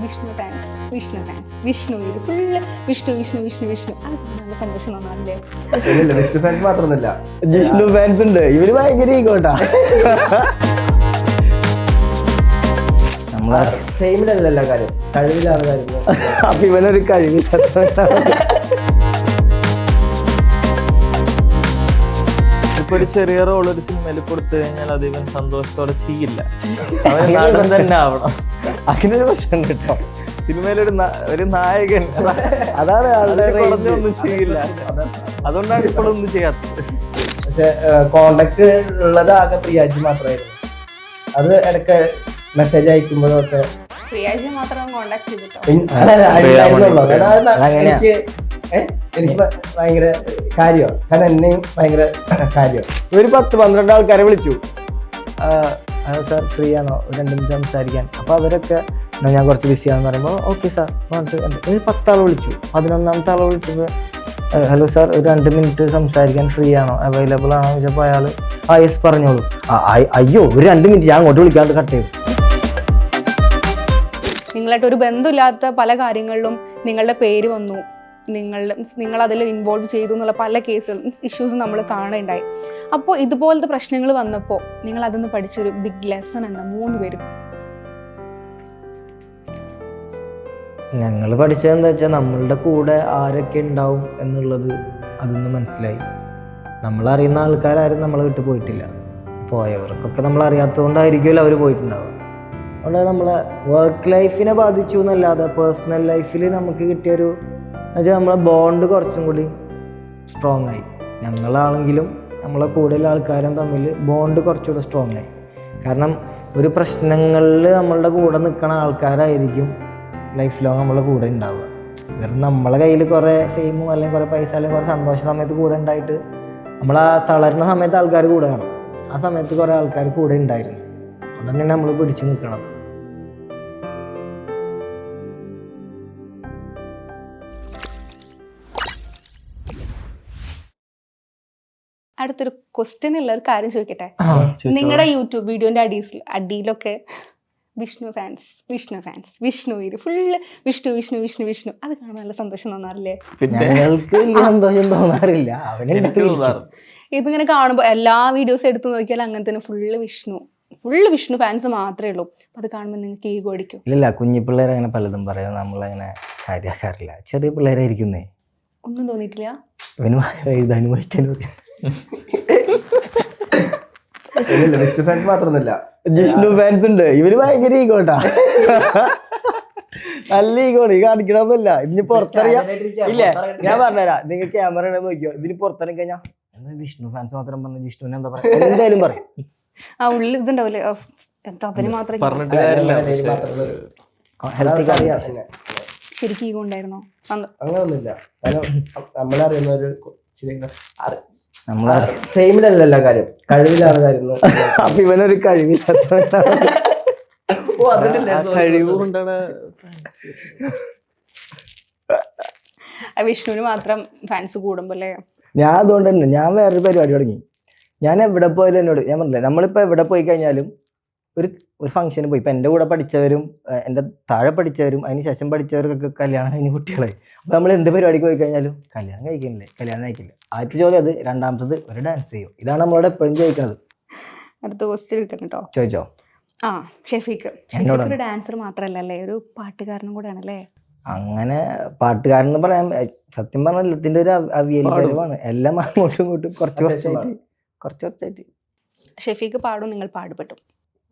Vishnu fans Vishnu ഇത് full Vishnu അത് നല്ല സന്തോഷം തോന്നാറില്ലേ? വിഷ്ണു ഫാൻസ് മാത്രമൊന്നുമില്ല, ജിഷ്ണു ഫാൻസ് ഉണ്ട്. ഇവര് ഭയങ്കര ഈഗോട്ടാ. നമ്മളെ ഫെയിമിലല്ല കാര്യം, കഴിവിലാണ് കാര്യം. അപ്പൊ ഇവനൊരു കഴിവില്ലാത്ത ഇപ്പൊ ഒരു ചെറിയ റോൾ ഒരു സിനിമയിൽ കൊടുത്തു കഴിഞ്ഞാൽ അത് ഇവൻ സന്തോഷത്തോടെ ചെയ്യില്ല. അവൻ നടൻ തന്നെ ആവണം. അങ്ങനെ ഒരു പ്രശ്നം കേട്ടോ. സിനിമയിലൊരു ഒരു നായകൻ അതാണ് കുറഞ്ഞൊന്നും ചെയ്യില്ല. അതുകൊണ്ടാണ് ഇപ്പോഴൊന്നും ചെയ്യാത്തത്. പക്ഷെ കോണ്ടാക്ട് ഉള്ളത് ആകെ പ്രിയാജി മാത്രമായിരുന്നു. അത് ഇടയ്ക്ക് മെസ്സേജ് അയക്കുമ്പോഴൊക്കെ പ്രിയാജി മാത്രം കോണ്ടാക്ട് ചെയ്തിട്ടോ. എനിക്ക് ഭയങ്കര കാര്യമാണ്, കാരണം എന്നെയും ഭയങ്കര കാര്യമാണ്. ഒരു 10-12 ആൾക്കാരെ വിളിച്ചു. സാർ ഫ്രീ ആണോ, 2 മിനിറ്റ് സംസാരിക്കാൻ? അപ്പോൾ അവരൊക്കെ ഞാൻ കുറച്ച് ബിസിയാണെന്ന് പറയുമ്പോൾ ഓക്കെ സാർ പറഞ്ഞിട്ട് ഒരു 10 ആൾ വിളിച്ചു. 11ാമത്തെ ആളെ വിളിച്ചപ്പോൾ ഹലോ സാർ ഒരു 2 മിനിറ്റ് സംസാരിക്കാൻ ഫ്രീ ആണോ, അവൈലബിൾ ആണോ ചോദിച്ചപ്പോൾ അയാൾ യെസ് പറഞ്ഞോളൂ. അയ്യോ ഒരു 2 മിനിറ്റ് ഞാൻ അങ്ങോട്ട് വിളിക്കാണ്ട് കട്ട് ചെയ്തു. നിങ്ങളായിട്ട് ഒരു ബന്ധമില്ലാത്ത പല കാര്യങ്ങളിലും നിങ്ങളുടെ പേര് വന്നു, നിങ്ങൾ അതിൽ ഇൻവോൾവ് ചെയ്തു എന്നുള്ള പല കേസുകളും ഇഷ്യൂസും നമ്മൾ കാണുകയുണ്ടായി. അപ്പോൾ ഇതുപോലത്തെ പ്രശ്നങ്ങൾ വന്നപ്പോൾ നിങ്ങൾ അതൊന്ന് പഠിച്ചൊരു ബിഗ് ലെസൺ എന്താ 3 പേരും? ഞങ്ങൾ പഠിച്ചതെന്താ വെച്ചാൽ നമ്മളുടെ കൂടെ ആരൊക്കെ ഉണ്ടാവും എന്നുള്ളത് അതൊന്ന് മനസ്സിലായി. നമ്മളറിയുന്ന ആൾക്കാരും നമ്മളെ വിട്ട് പോയിട്ടില്ല. പോയവർക്കൊക്കെ നമ്മളറിയാത്തത് കൊണ്ടായിരിക്കുമല്ലോ അവർ പോയിട്ടുണ്ടാവുക. അതുകൊണ്ട് നമ്മളെ വർക്ക് ലൈഫിനെ ബാധിച്ചു എന്നല്ലാതെ പേഴ്സണൽ ലൈഫിൽ നമുക്ക് കിട്ടിയൊരു എന്നുവെച്ചാൽ നമ്മളെ ബോണ്ട് കുറച്ചും കൂടി സ്ട്രോങ് ആയി. ഞങ്ങളാണെങ്കിലും നമ്മളെ കൂടുതൽ ആൾക്കാരും തമ്മിൽ ബോണ്ട് കുറച്ചുകൂടി സ്ട്രോങ് ആയി. കാരണം ഒരു പ്രശ്നങ്ങളിൽ നമ്മളുടെ കൂടെ നിൽക്കുന്ന ആൾക്കാരായിരിക്കും ലൈഫ് ലോങ് നമ്മളെ കൂടെ ഉണ്ടാവുക. വെറും നമ്മളെ കയ്യിൽ കുറേ ഫെയിമും അല്ലെങ്കിൽ കുറേ പൈസ അല്ലെങ്കിൽ കുറേ സന്തോഷ സമയത്ത് കൂടെ ഉണ്ടായിട്ട് നമ്മൾ ആ തളരുന്ന സമയത്ത് ആൾക്കാർ കൂടെ കാണും. ആ സമയത്ത് കുറേ ആൾക്കാർ കൂടെ ഉണ്ടായിരുന്നു. അതുകൊണ്ട് തന്നെ നമ്മൾ പിടിച്ചു നിൽക്കണം. അടുത്തൊരു ക്വസ്റ്റ്യൻ ഉള്ള ഒരു കാര്യം ചോദിക്കട്ടെ. നിങ്ങളുടെ യൂട്യൂബ് വീഡിയോന്റെ അടിയിലൊക്കെ വിഷ്ണു ഇത് ഫുള്ള് വിഷ്ണു അത് കാണാൻ നല്ല സന്തോഷം തോന്നാറില്ലേ? ഞങ്ങൾക്ക് വലിയ സന്തോഷം തോന്നാറില്ല. ഇതിങ്ങനെ കാണുമ്പോൾ എല്ലാ വീഡിയോസും എടുത്തു നോക്കിയാൽ അങ്ങനെ തന്നെ ഫുള്ള് വിഷ്ണു ഫാൻസ് മാത്രമേ ഉള്ളൂ. അത് കാണുമ്പോൾ നിങ്ങൾക്ക് ഈഗോ അടിക്കും? ഇല്ല, കുഞ്ഞു പിള്ളേർ അങ്ങനെ പലതും പറയും, നമ്മളങ്ങനെ കാര്യമാക്കാറില്ല. ചെറിയ പിള്ളേരായിരിക്കുന്നേ. ഒന്നും തോന്നിയിട്ടില്ല? ഇവന് എഴുതാനും വായിക്കാനും വിഷ്ണു ഫാൻസ് മാത്രമൊന്നുമില്ല, ജിഷ്ണു ഫാൻസ് ഉണ്ട്. ഇവര് ഭയങ്കര ഈഗോട്ടാ. നല്ല ഈഗോണ്. ഈ കാണിക്കണമെന്നില്ല. ഇതിന് പുറത്തിറങ്ങിയാ ഇല്ല, ഞാൻ പറഞ്ഞുതരാം. നിങ്ങൾ ക്യാമറ നോക്കിയോ, ഇതിന് പുറത്തിറങ്ങി കഴിഞ്ഞാൽ വിഷ്ണു ഫാൻസ് മാത്രം പറഞ്ഞു ജിഷ്ണുവിനെ എന്താ പറയാ, എന്തായാലും പറയും. ആ ഉള്ളിൽ ഇതുണ്ടാവില്ലേ, എന്താ അവന് മാത്രം പറഞ്ഞിട്ട് കാര്യമില്ല. ശരിക്കും ഈഗോ ഉണ്ടായിരുന്നോ? അങ്ങനൊന്നുമില്ല. കാരണം നമ്മളറിയുന്ന ഒരു നമ്മളെ ഫെയിമിലല്ല കാര്യം, കഴിവിലാണ് കാര്യം. അപ്പൊ ഇവനൊരു കഴിവില്ലാത്ത കഴിവുകൊണ്ടാണ് വിഷ്ണുവിന് മാത്രം ഫാൻസ് കൂടുമ്പോ അല്ലേ? ഞാൻ അതുകൊണ്ട് തന്നെ ഞാൻ വേറൊരു പരിപാടി തുടങ്ങി. ഞാൻ എവിടെ പോയാലും എന്നോട് ഞാൻ പറഞ്ഞില്ലേ, നമ്മളിപ്പോൾ എവിടെ പോയി കഴിഞ്ഞാലും ഒരു ഫംഗ്ഷന് പോയി, ഇപ്പം എൻ്റെ കൂടെ പഠിച്ചവരും എൻ്റെ താഴെ പഠിച്ചവരും അതിന് ശേഷം പഠിച്ചവർക്കൊക്കെ കല്യാണം കഴിഞ്ഞ കുട്ടികളായി. അപ്പോൾ നമ്മൾ എന്ത് പരിപാടിക്ക് പോയി കഴിഞ്ഞാലും കല്യാണം കഴിക്കില്ല. ആദ്യത്തെ ചോദ്യം അത്. രണ്ടാമത്തത് ഒരു ഡാൻസ് ചെയ്യും. ഇതാണ് നമ്മളോട് എപ്പോഴും ചോദിക്കുന്നത്. അടുത്ത ക്വസ്റ്റ്യൻ എടുക്കണം കേട്ടോ. ചോദിച്ചോ. ഷെഫീഖ് ഒരു ഡാൻസർ മാത്രല്ലേ, ഒരു പാട്ടുകാരനും കൂടെ ആണല്ലേ? അങ്ങനെ പാട്ടുകാരൻ എന്ന് പറയാൻ സത്യം പറഞ്ഞാൽ എല്ലാത്തിൻ്റെ ഒരു അവിയലിപരമാണ്. എല്ലാം അങ്ങോട്ടും ഇങ്ങോട്ടും കുറച്ചായിട്ട്. ഷെഫീഖ് പാടും, നിങ്ങൾ പാടുപെട്ടു?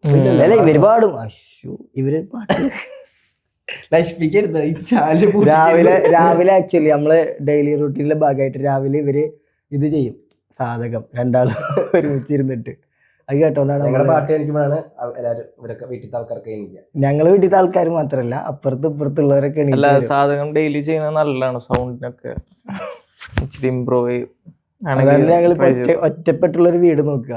അല്ല, ഇവര് പാടും. ഇവര് പാട്ട് രാവിലെ ആക്ച്വലി നമ്മള് ഡെയിലി റൂട്ടീനിലെ ഭാഗമായിട്ട് രാവിലെ ഇവര് ഇത് ചെയ്യും, സാധകം. 2 ആൾ ഒരുമിച്ചിരുന്നിട്ട് അത് കേട്ടോണ്ടാണ് പാട്ട് കഴിക്കുമ്പോഴാണ് എല്ലാവരും ഇവരൊക്കെ വീട്ടിലത്തെ ആൾക്കാർക്ക്. ഞങ്ങള് വീട്ടിലത്തെ ആൾക്കാർ മാത്രല്ല, അപ്പുറത്ത് ഇപ്പുറത്തുള്ളവരൊക്കെ. സാധകം ഡെയിലി ചെയ്യുന്നത് നല്ലതാണ്. സൗണ്ടിനൊക്കെ ഇച്ചിരി ഇമ്പ്രൂവ് ചെയ്യും. ഞങ്ങൾ ഒറ്റപ്പെട്ടുള്ളൊരു വീട് നോക്കുക,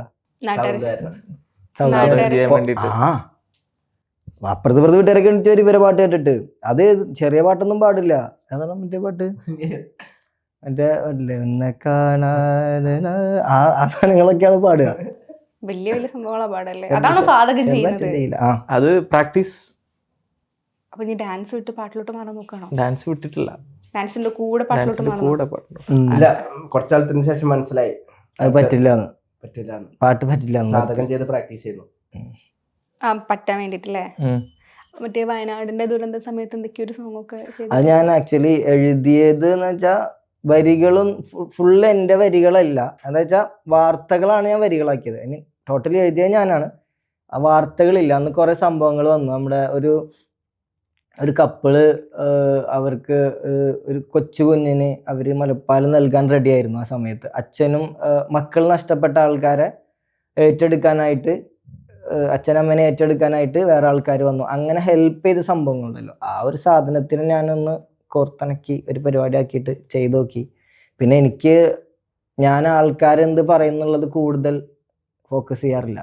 അപ്പുറത്ത് വീട്ടുകാരൊക്കെ എണീറ്റ് ഇവരെ പാട്ട് കേട്ടിട്ട്. അത് ചെറിയ പാട്ടൊന്നും പാടില്ല. അതാണ് മറ്റേ പാട്ട്, മറ്റേ എന്നെ കാണാതെ ആ സാധനങ്ങളൊക്കെയാണ് പാടുക. വലിയ സംഭവങ്ങളാ പാടല്ലേ? അതാണോ സാധകം ചെയ്യുന്നത്? അത് പ്രാക്ടീസ് അപ്പൊ ഇനി ഡാൻസ് വിട്ട് പാട്ടിലോട്ട് മാറാൻ നോക്കണോ? ഡാൻസ് വിട്ടിട്ടില്ല, ഡാൻസിന്റെ കൂടെ പാട്ടിലോട്ട് ഡാൻസിന്റെ മാറണം. കൂടെ പാടുന്നു. ഇല്ല, കുറച്ചാലത്തിന് ശേഷം മനസ്സിലായി അത് പറ്റില്ലാന്ന്, പറ്റില്ല, പാട്ട് പറ്റില്ലാന്ന്. സാധകം ചെയ്ത് പ്രാക്ടീസ് ചെയ്യുന്നു. പറ്റാൻ വേണ്ടിട്ടല്ലേ? ഉം. മറ്റേ വയനാടിന്റെ ദുരന്ത സമയത്ത് എന്തൊക്കെയോ ഒരു സോങ് ഒക്കെ ചെയ്തു. അത് ഞാൻ ആക്ച്വലി എഴുതിയത് എന്ന് വെച്ചാൽ വരികളും ഫുള്ള് എൻ്റെ വരികളല്ല, എന്താ വെച്ചാൽ വാർത്തകളാണ് ഞാൻ വരികളാക്കിയത്. ഇനി ടോട്ടലി എഴുതിയത് ഞാനാണ്. ആ വാർത്തകളില്ല. അന്ന് കുറേ സംഭവങ്ങൾ വന്നു. നമ്മുടെ ഒരു കപ്പിള് അവർക്ക് ഒരു കൊച്ചു കുഞ്ഞിന് അവർ മുലപ്പാൽ നൽകാൻ റെഡി ആയിരുന്നു. ആ സമയത്ത് അച്ഛനും മക്കൾ നഷ്ടപ്പെട്ട ആൾക്കാരെ ഏറ്റെടുക്കാനായിട്ട്, അച്ഛനമ്മനെ ഏറ്റെടുക്കാനായിട്ട് വേറെ ആൾക്കാർ വന്നു. അങ്ങനെ ഹെൽപ്പ് ചെയ്ത സംഭവങ്ങളുണ്ടല്ലോ, ആ ഒരു സാധനത്തിന് ഞാനൊന്ന് കോർത്തിണക്കി ഒരു പരിപാടി ആക്കിയിട്ട് ചെയ്തു നോക്കി. പിന്നെ എനിക്ക് ഞാൻ ആൾക്കാരെന്ത് പറയുന്നുള്ളത് കൂടുതൽ ഫോക്കസ് ചെയ്യാറില്ല.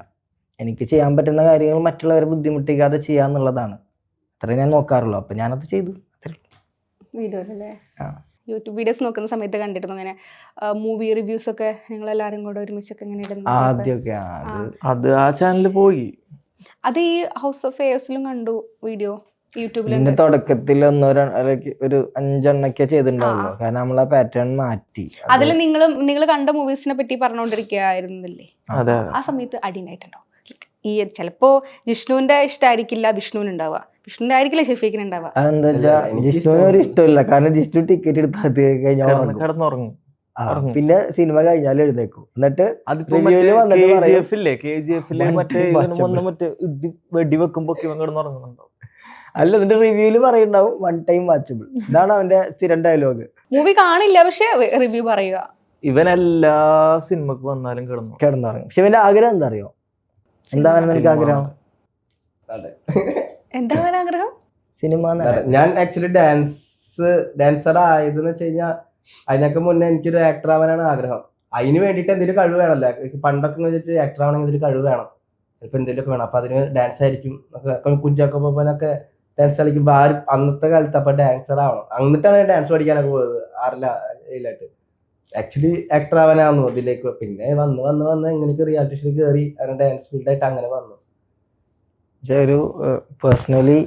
എനിക്ക് ചെയ്യാൻ പറ്റുന്ന കാര്യങ്ങൾ മറ്റുള്ളവരെ ബുദ്ധിമുട്ടിക്കാതെ ചെയ്യാന്നുള്ളതാണ്. അത്രേ ഞാൻ നോക്കാറുള്ളൂ. അപ്പം ഞാനത് ചെയ്തു. വീഡിയോയിലല്ലേ? ആ. യൂട്യൂബ് വീഡിയോസ് നോക്കുന്ന സമയത്ത് കണ്ടിരുന്നു അങ്ങനെ മൂവി റിവ്യൂസ് ഒക്കെ നിങ്ങൾ എല്ലാവരും കൂടെ ഒരുമിച്ചൊക്കെ ഇങ്ങനെ ഇടുന്നു. ആദ്യമൊക്കെ അത് ആ ചാനലിൽ പോയി. അത് ഈ ഹൗസ് ഓഫ് ഫെയേഴ്സിലും കണ്ടു വീഡിയോ യൂട്യൂബിൽ. ഇതിന്റെ തുടക്കത്തിൽ ഒരു 5 ചെയ്തിട്ടുണ്ടാവുള്ളൂ. കാരണം നമ്മൾ ആ പാറ്റേൺ മാറ്റി. അതിൽ നിങ്ങൾ കണ്ട മൂവീസിനെ പറ്റി പറഞ്ഞുകൊണ്ടിരിക്കുകയായിരുന്നില്ലേ? ആ സമയത്ത് അടി ഉണ്ടായിട്ടുണ്ടോ? ഈ ചിലപ്പോ ജിഷ്ണുവിന്റെ ഇഷ്ടമായിരിക്കില്ല വിഷ്ണുവിനുണ്ടാവുക, വിഷ്ണുവിന്റെ ആയിരിക്കില്ല ഷെഫീഖിന് ഉണ്ടാവുക. അതെന്താ വെച്ചാ ജിഷ്ണുവിന് ഒരു ഇഷ്ടമില്ല. കാരണം ജിഷ്ണു ടിക്കറ്റ് എടുത്ത് കഴിഞ്ഞാൽ കിടന്നുറങ്ങും. പിന്നെ സിനിമ കഴിഞ്ഞാൽ എഴുന്നേക്കും. എന്നിട്ട് വെടിവെക്കുമ്പോ ഇവൻ കിടന്നുറങ്ങുന്നുണ്ടോ? അല്ല, എന്നിട്ട് റിവ്യൂല് പറയുണ്ടാവും 1 time വാച്ചബിൾ. ഇതാണ് അവന്റെ സ്ഥിരം ഡയലോഗ്. മൂവി കാണില്ല, പക്ഷെ റിവ്യൂ പറയുക. ഇവൻ എല്ലാ സിനിമക്ക് വന്നാലും കിടന്നുറങ്ങും. പക്ഷെ ഇവന്റെ ആഗ്രഹം എന്താ അറിയോ? എന്താണ് നിനക്ക് ആഗ്രഹം? എന്താണ് ആഗ്രഹം? സിനിമ. ഞാൻ ആക്ച്വലി ഡാൻസർ ആയതെന്ന് വെച്ച് കഴിഞ്ഞാൽ അതിനൊക്കെ മുന്നേ എനിക്കൊരു ആക്ടർ ആവാനാണ് ആഗ്രഹം. അതിന് വേണ്ടിയിട്ട് എന്തെങ്കിലും കഴിവ് വേണമല്ലോ. പണ്ടൊക്കെ വെച്ചിട്ട് ആക്ടർ ആവണമെങ്കിൽ എന്തെങ്കിലും കഴിവ് വേണം, ചിലപ്പോൾ എന്തെങ്കിലുമൊക്കെ വേണം. അപ്പൊ അതിന് ഡാൻസ് ആയിരിക്കും. കുഞ്ചാക്കോ ബോബനൊക്കെ ഡാൻസ് കളിക്കുമ്പോൾ അന്നത്തെ കാലത്ത് അപ്പൊ ഡാൻസർ ആവണം. എന്നിട്ടാണ് ഡാൻസ് പഠിക്കാനൊക്കെ പോയത് 6-7 ആക്ച്വലി ആക്ടർ ആവാനാവുന്നു ഇതിലേക്ക്. പിന്നെ വന്ന് എങ്ങനെയൊക്കെ റിയാലിറ്റി ഷോയിൽ കയറി അങ്ങനെ ഡാൻസ് ഫീൽഡായിട്ട് അങ്ങനെ വന്നു. പക്ഷെ ഒരു പേഴ്സണലി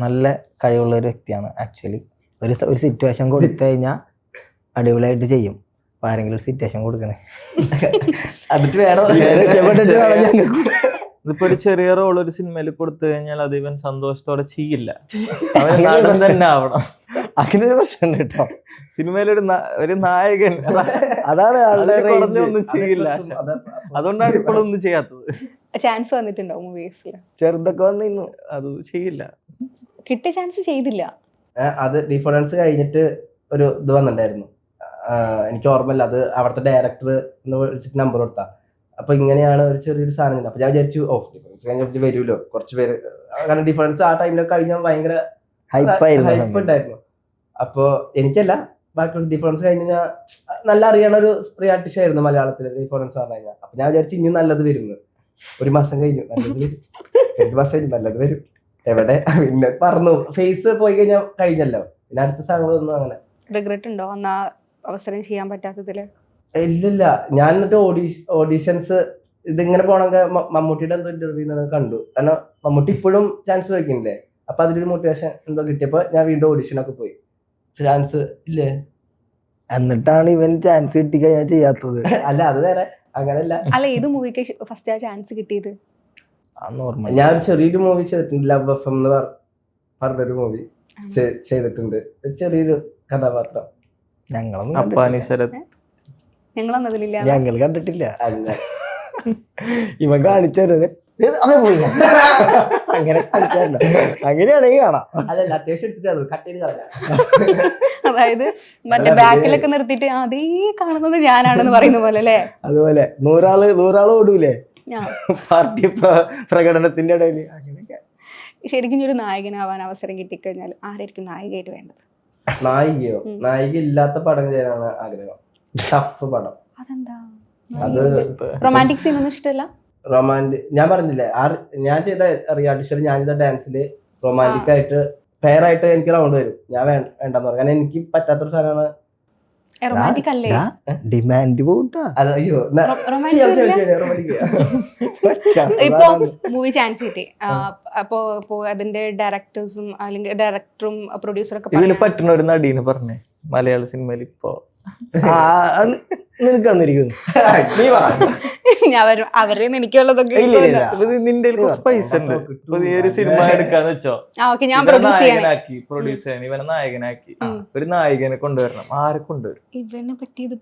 നല്ല കഴിവുള്ള ഒരു വ്യക്തിയാണ് ആക്ച്വലി. ഒരു സിറ്റുവേഷൻ കൊടുത്തു കഴിഞ്ഞാൽ അടിപൊളിയായിട്ട് ചെയ്യും. അപ്പൊ ആരെങ്കിലും ഒരു സിറ്റുവേഷൻ കൊടുക്കണേ, എന്നിട്ട് വേണം ഇതിപ്പോ ഒരു ചെറിയ റോൾ ഒരു സിനിമയിൽ കൊടുത്തു കഴിഞ്ഞാൽ അത് ഇവൻ സന്തോഷത്തോടെ ചെയ്യില്ല. അവൻ നടൻ തന്നെ ആവണം. അങ്ങനെ ഒരു പ്രശ്നം കേട്ടോ. സിനിമയിലൊരു ഒരു നായകൻ അതാണ് ഒന്നും ചെയ്യില്ല. അതുകൊണ്ടാണ് ഇപ്പോഴൊന്നും ചെയ്യാത്തത്. ചാൻസ് വന്നിട്ടുണ്ടോ മൂവീസിൽ? ചെറുതൊക്കെ വന്നിരുന്നു, അത് ചെയ്യില്ല. കിട്ടിയ ചാൻസ് ചെയ്തില്ല. അത് ഡിഫറൻസ് കഴിഞ്ഞിട്ട് ഒരു ഇത് വന്നിട്ടുണ്ടായിരുന്നു, എനിക്ക് ഓർമ്മയില്ല. അത് അവിടുത്തെ ഡയറക്ടർ വിളിച്ചിട്ട് നമ്പർ കൊടുത്താ. അപ്പൊ ഇങ്ങനെയാണ് ഒരു ചെറിയൊരു സാധനം. അപ്പൊ ഞാൻ വിചാരിച്ചു ഡിഫറൻസ് കഴിഞ്ഞ വരുമല്ലോ കുറച്ച് പേര്. കാരണം ഡിഫറൻസ് ആ ടൈമിലൊക്കെ കഴിഞ്ഞാൽ ഭയങ്കര ഹൈപ്പ് ഉണ്ടായിരുന്നു. അപ്പൊ എനിക്കല്ല, ബാക്കി ഡിഫറൻസ് കഴിഞ്ഞാൽ നല്ല അറിയണ ഒരു റിയാലിറ്റി ഷോ ആയിരുന്നു മലയാളത്തില് ഡിഫറൻസ് പറഞ്ഞു കഴിഞ്ഞാൽ. അപ്പൊ ഞാൻ വിചാരിച്ചു ഇനി നല്ലത് വരുന്നു. 1 മാസം കഴിഞ്ഞു, നല്ലത് വരും. 2 മാസം കഴിഞ്ഞു, നല്ലത് വരും. എവിടെ പിന്നെ പറഞ്ഞു ഫേസ് പോയി കഴിഞ്ഞാൽ കഴിഞ്ഞല്ലോ. പിന്നെ അടുത്ത സാധനങ്ങളൊന്നും അങ്ങനെ റിഗ്രറ്റ് ഉണ്ടോ അന്ന് ആ അവസരം ചെയ്യാൻ പറ്റാത്തതില്? ഇല്ലില്ല. ഞാൻ എന്നിട്ട് ഓഡീഷൻസ് ഇതിങ്ങനെ പോണെങ്കിൽ മമ്മൂട്ടിയുടെ എന്തോ ഇന്റർവ്യൂ കണ്ടു. കാരണം മമ്മൂട്ടി ഇപ്പോഴും ചാൻസ് വയ്ക്കുന്നില്ലേ. അപ്പൊ അതിലൊരു മോട്ടിവേഷൻ എന്തോ കിട്ടിയപ്പോ ഞാൻ വീണ്ടും ഓഡീഷനൊക്കെ പോയി. ചാൻസ് ഇല്ലേ, എന്നിട്ടാണ് ഇവൻ ചാൻസ് കിട്ടിക്കഴിഞ്ഞാൽ ചെയ്യാത്തത്. അല്ല അത് വേറെ, അങ്ങനല്ല. അല്ല, ഏത് മൂവിക്ക് ഫസ്റ്റ് ആ ചാൻസ് കിട്ടിയത്? ഞാൻ ചെറിയൊരു മൂവി ചെയ്തിട്ടുണ്ട്, ലവ് എഫ് എന്ന് പറഞ്ഞൊരു മൂവി ചെയ്തിട്ടുണ്ട്. ചെറിയൊരു കഥാപാത്രം. ഞങ്ങളൊന്നും അതിലില്ല. ഞങ്ങൾ കണ്ടിട്ടില്ല. അല്ല, ഇവൻ കാണിച്ചത് അങ്ങനെ കാണിച്ചാലോ, അങ്ങനെയാണെങ്കിൽ കാണാം. അതല്ല, അത്യാവശ്യം എടുത്തിട്ട് കട്ട് ചെയ്ത് കളയാം. അതായത് മറ്റേ ബാക്കിലൊക്കെ നിർത്തിയിട്ട് അതേ കാണുന്നത് ഞാനാണെന്ന് പറയുന്ന പോലെ അല്ലേ? അതുപോലെ 100 ഓടൂലേ പാർട്ടി പ്രകടനത്തിന്റെ ഇടയിൽ. അങ്ങനെയൊക്കെ ശരിക്കും ഒരു നായകനാവാൻ അവസരം കിട്ടിക്കഴിഞ്ഞാൽ ആരായിരിക്കും നായികയായിട്ട് വേണ്ടത്? നായികയോ? നായിക ഇല്ലാത്ത പടം ചെയ്യാനാണ് ആഗ്രഹം. ടഫ് പടം. അതെന്താ? അത് റൊമാൻറ്റിക് സീൻ ഒന്നും ഇഷ്ടമല്ല? ഞാൻ പറഞ്ഞില്ലേ, ഞാൻ ചെയ്ത റിയാലിറ്റി ഷോയിൽ ഞാൻ ചെയ്ത ഡാൻസില് റൊമാൻറ്റിക് ആയിട്ട് പെയർ ആയിട്ട് എനിക്ക് റൗണ്ട് വരും. ഞാൻ വേണ്ടെന്ന് പറഞ്ഞു. കാരണം എനിക്ക് പറ്റാത്തൊരു സാധനമാണ് റൊമാൻറ്റിക് അല്ലേ? ഡിമാൻഡ് പോട്ടാ. അത് അയ്യോ ഇപ്പൊ മൂവി ചാൻസ് കിട്ടി, അപ്പോ അതിന്റെ ഡയറക്ടേഴ്സും അല്ലെങ്കിൽ ഡയറക്ടറും പ്രൊഡ്യൂസറും ഇവന് ഒക്കെ പറ്റുന്ന ഒരു നടീനെ പറഞ്ഞേ മലയാള സിനിമയിൽ ഇപ്പൊ. നിനക്ക് വന്നിരിക്കുന്നു. അവരെ എനിക്കുള്ളതൊക്കെ നിന്റെ കുറച്ച് പൈസ ഉണ്ട്, ഇപ്പൊ നീ ഒരു സിനിമ എടുക്കാന്ന് വെച്ചോ, ഞാൻ നായകനാക്കി പ്രൊഡ്യൂസ് ചെയ്യാൻ ഇവനെ നായകനാക്കി ഒരു നായകനെ കൊണ്ടുവരണം. ആരെ കൊണ്ടുവരും? ഇവനെ പറ്റിയത്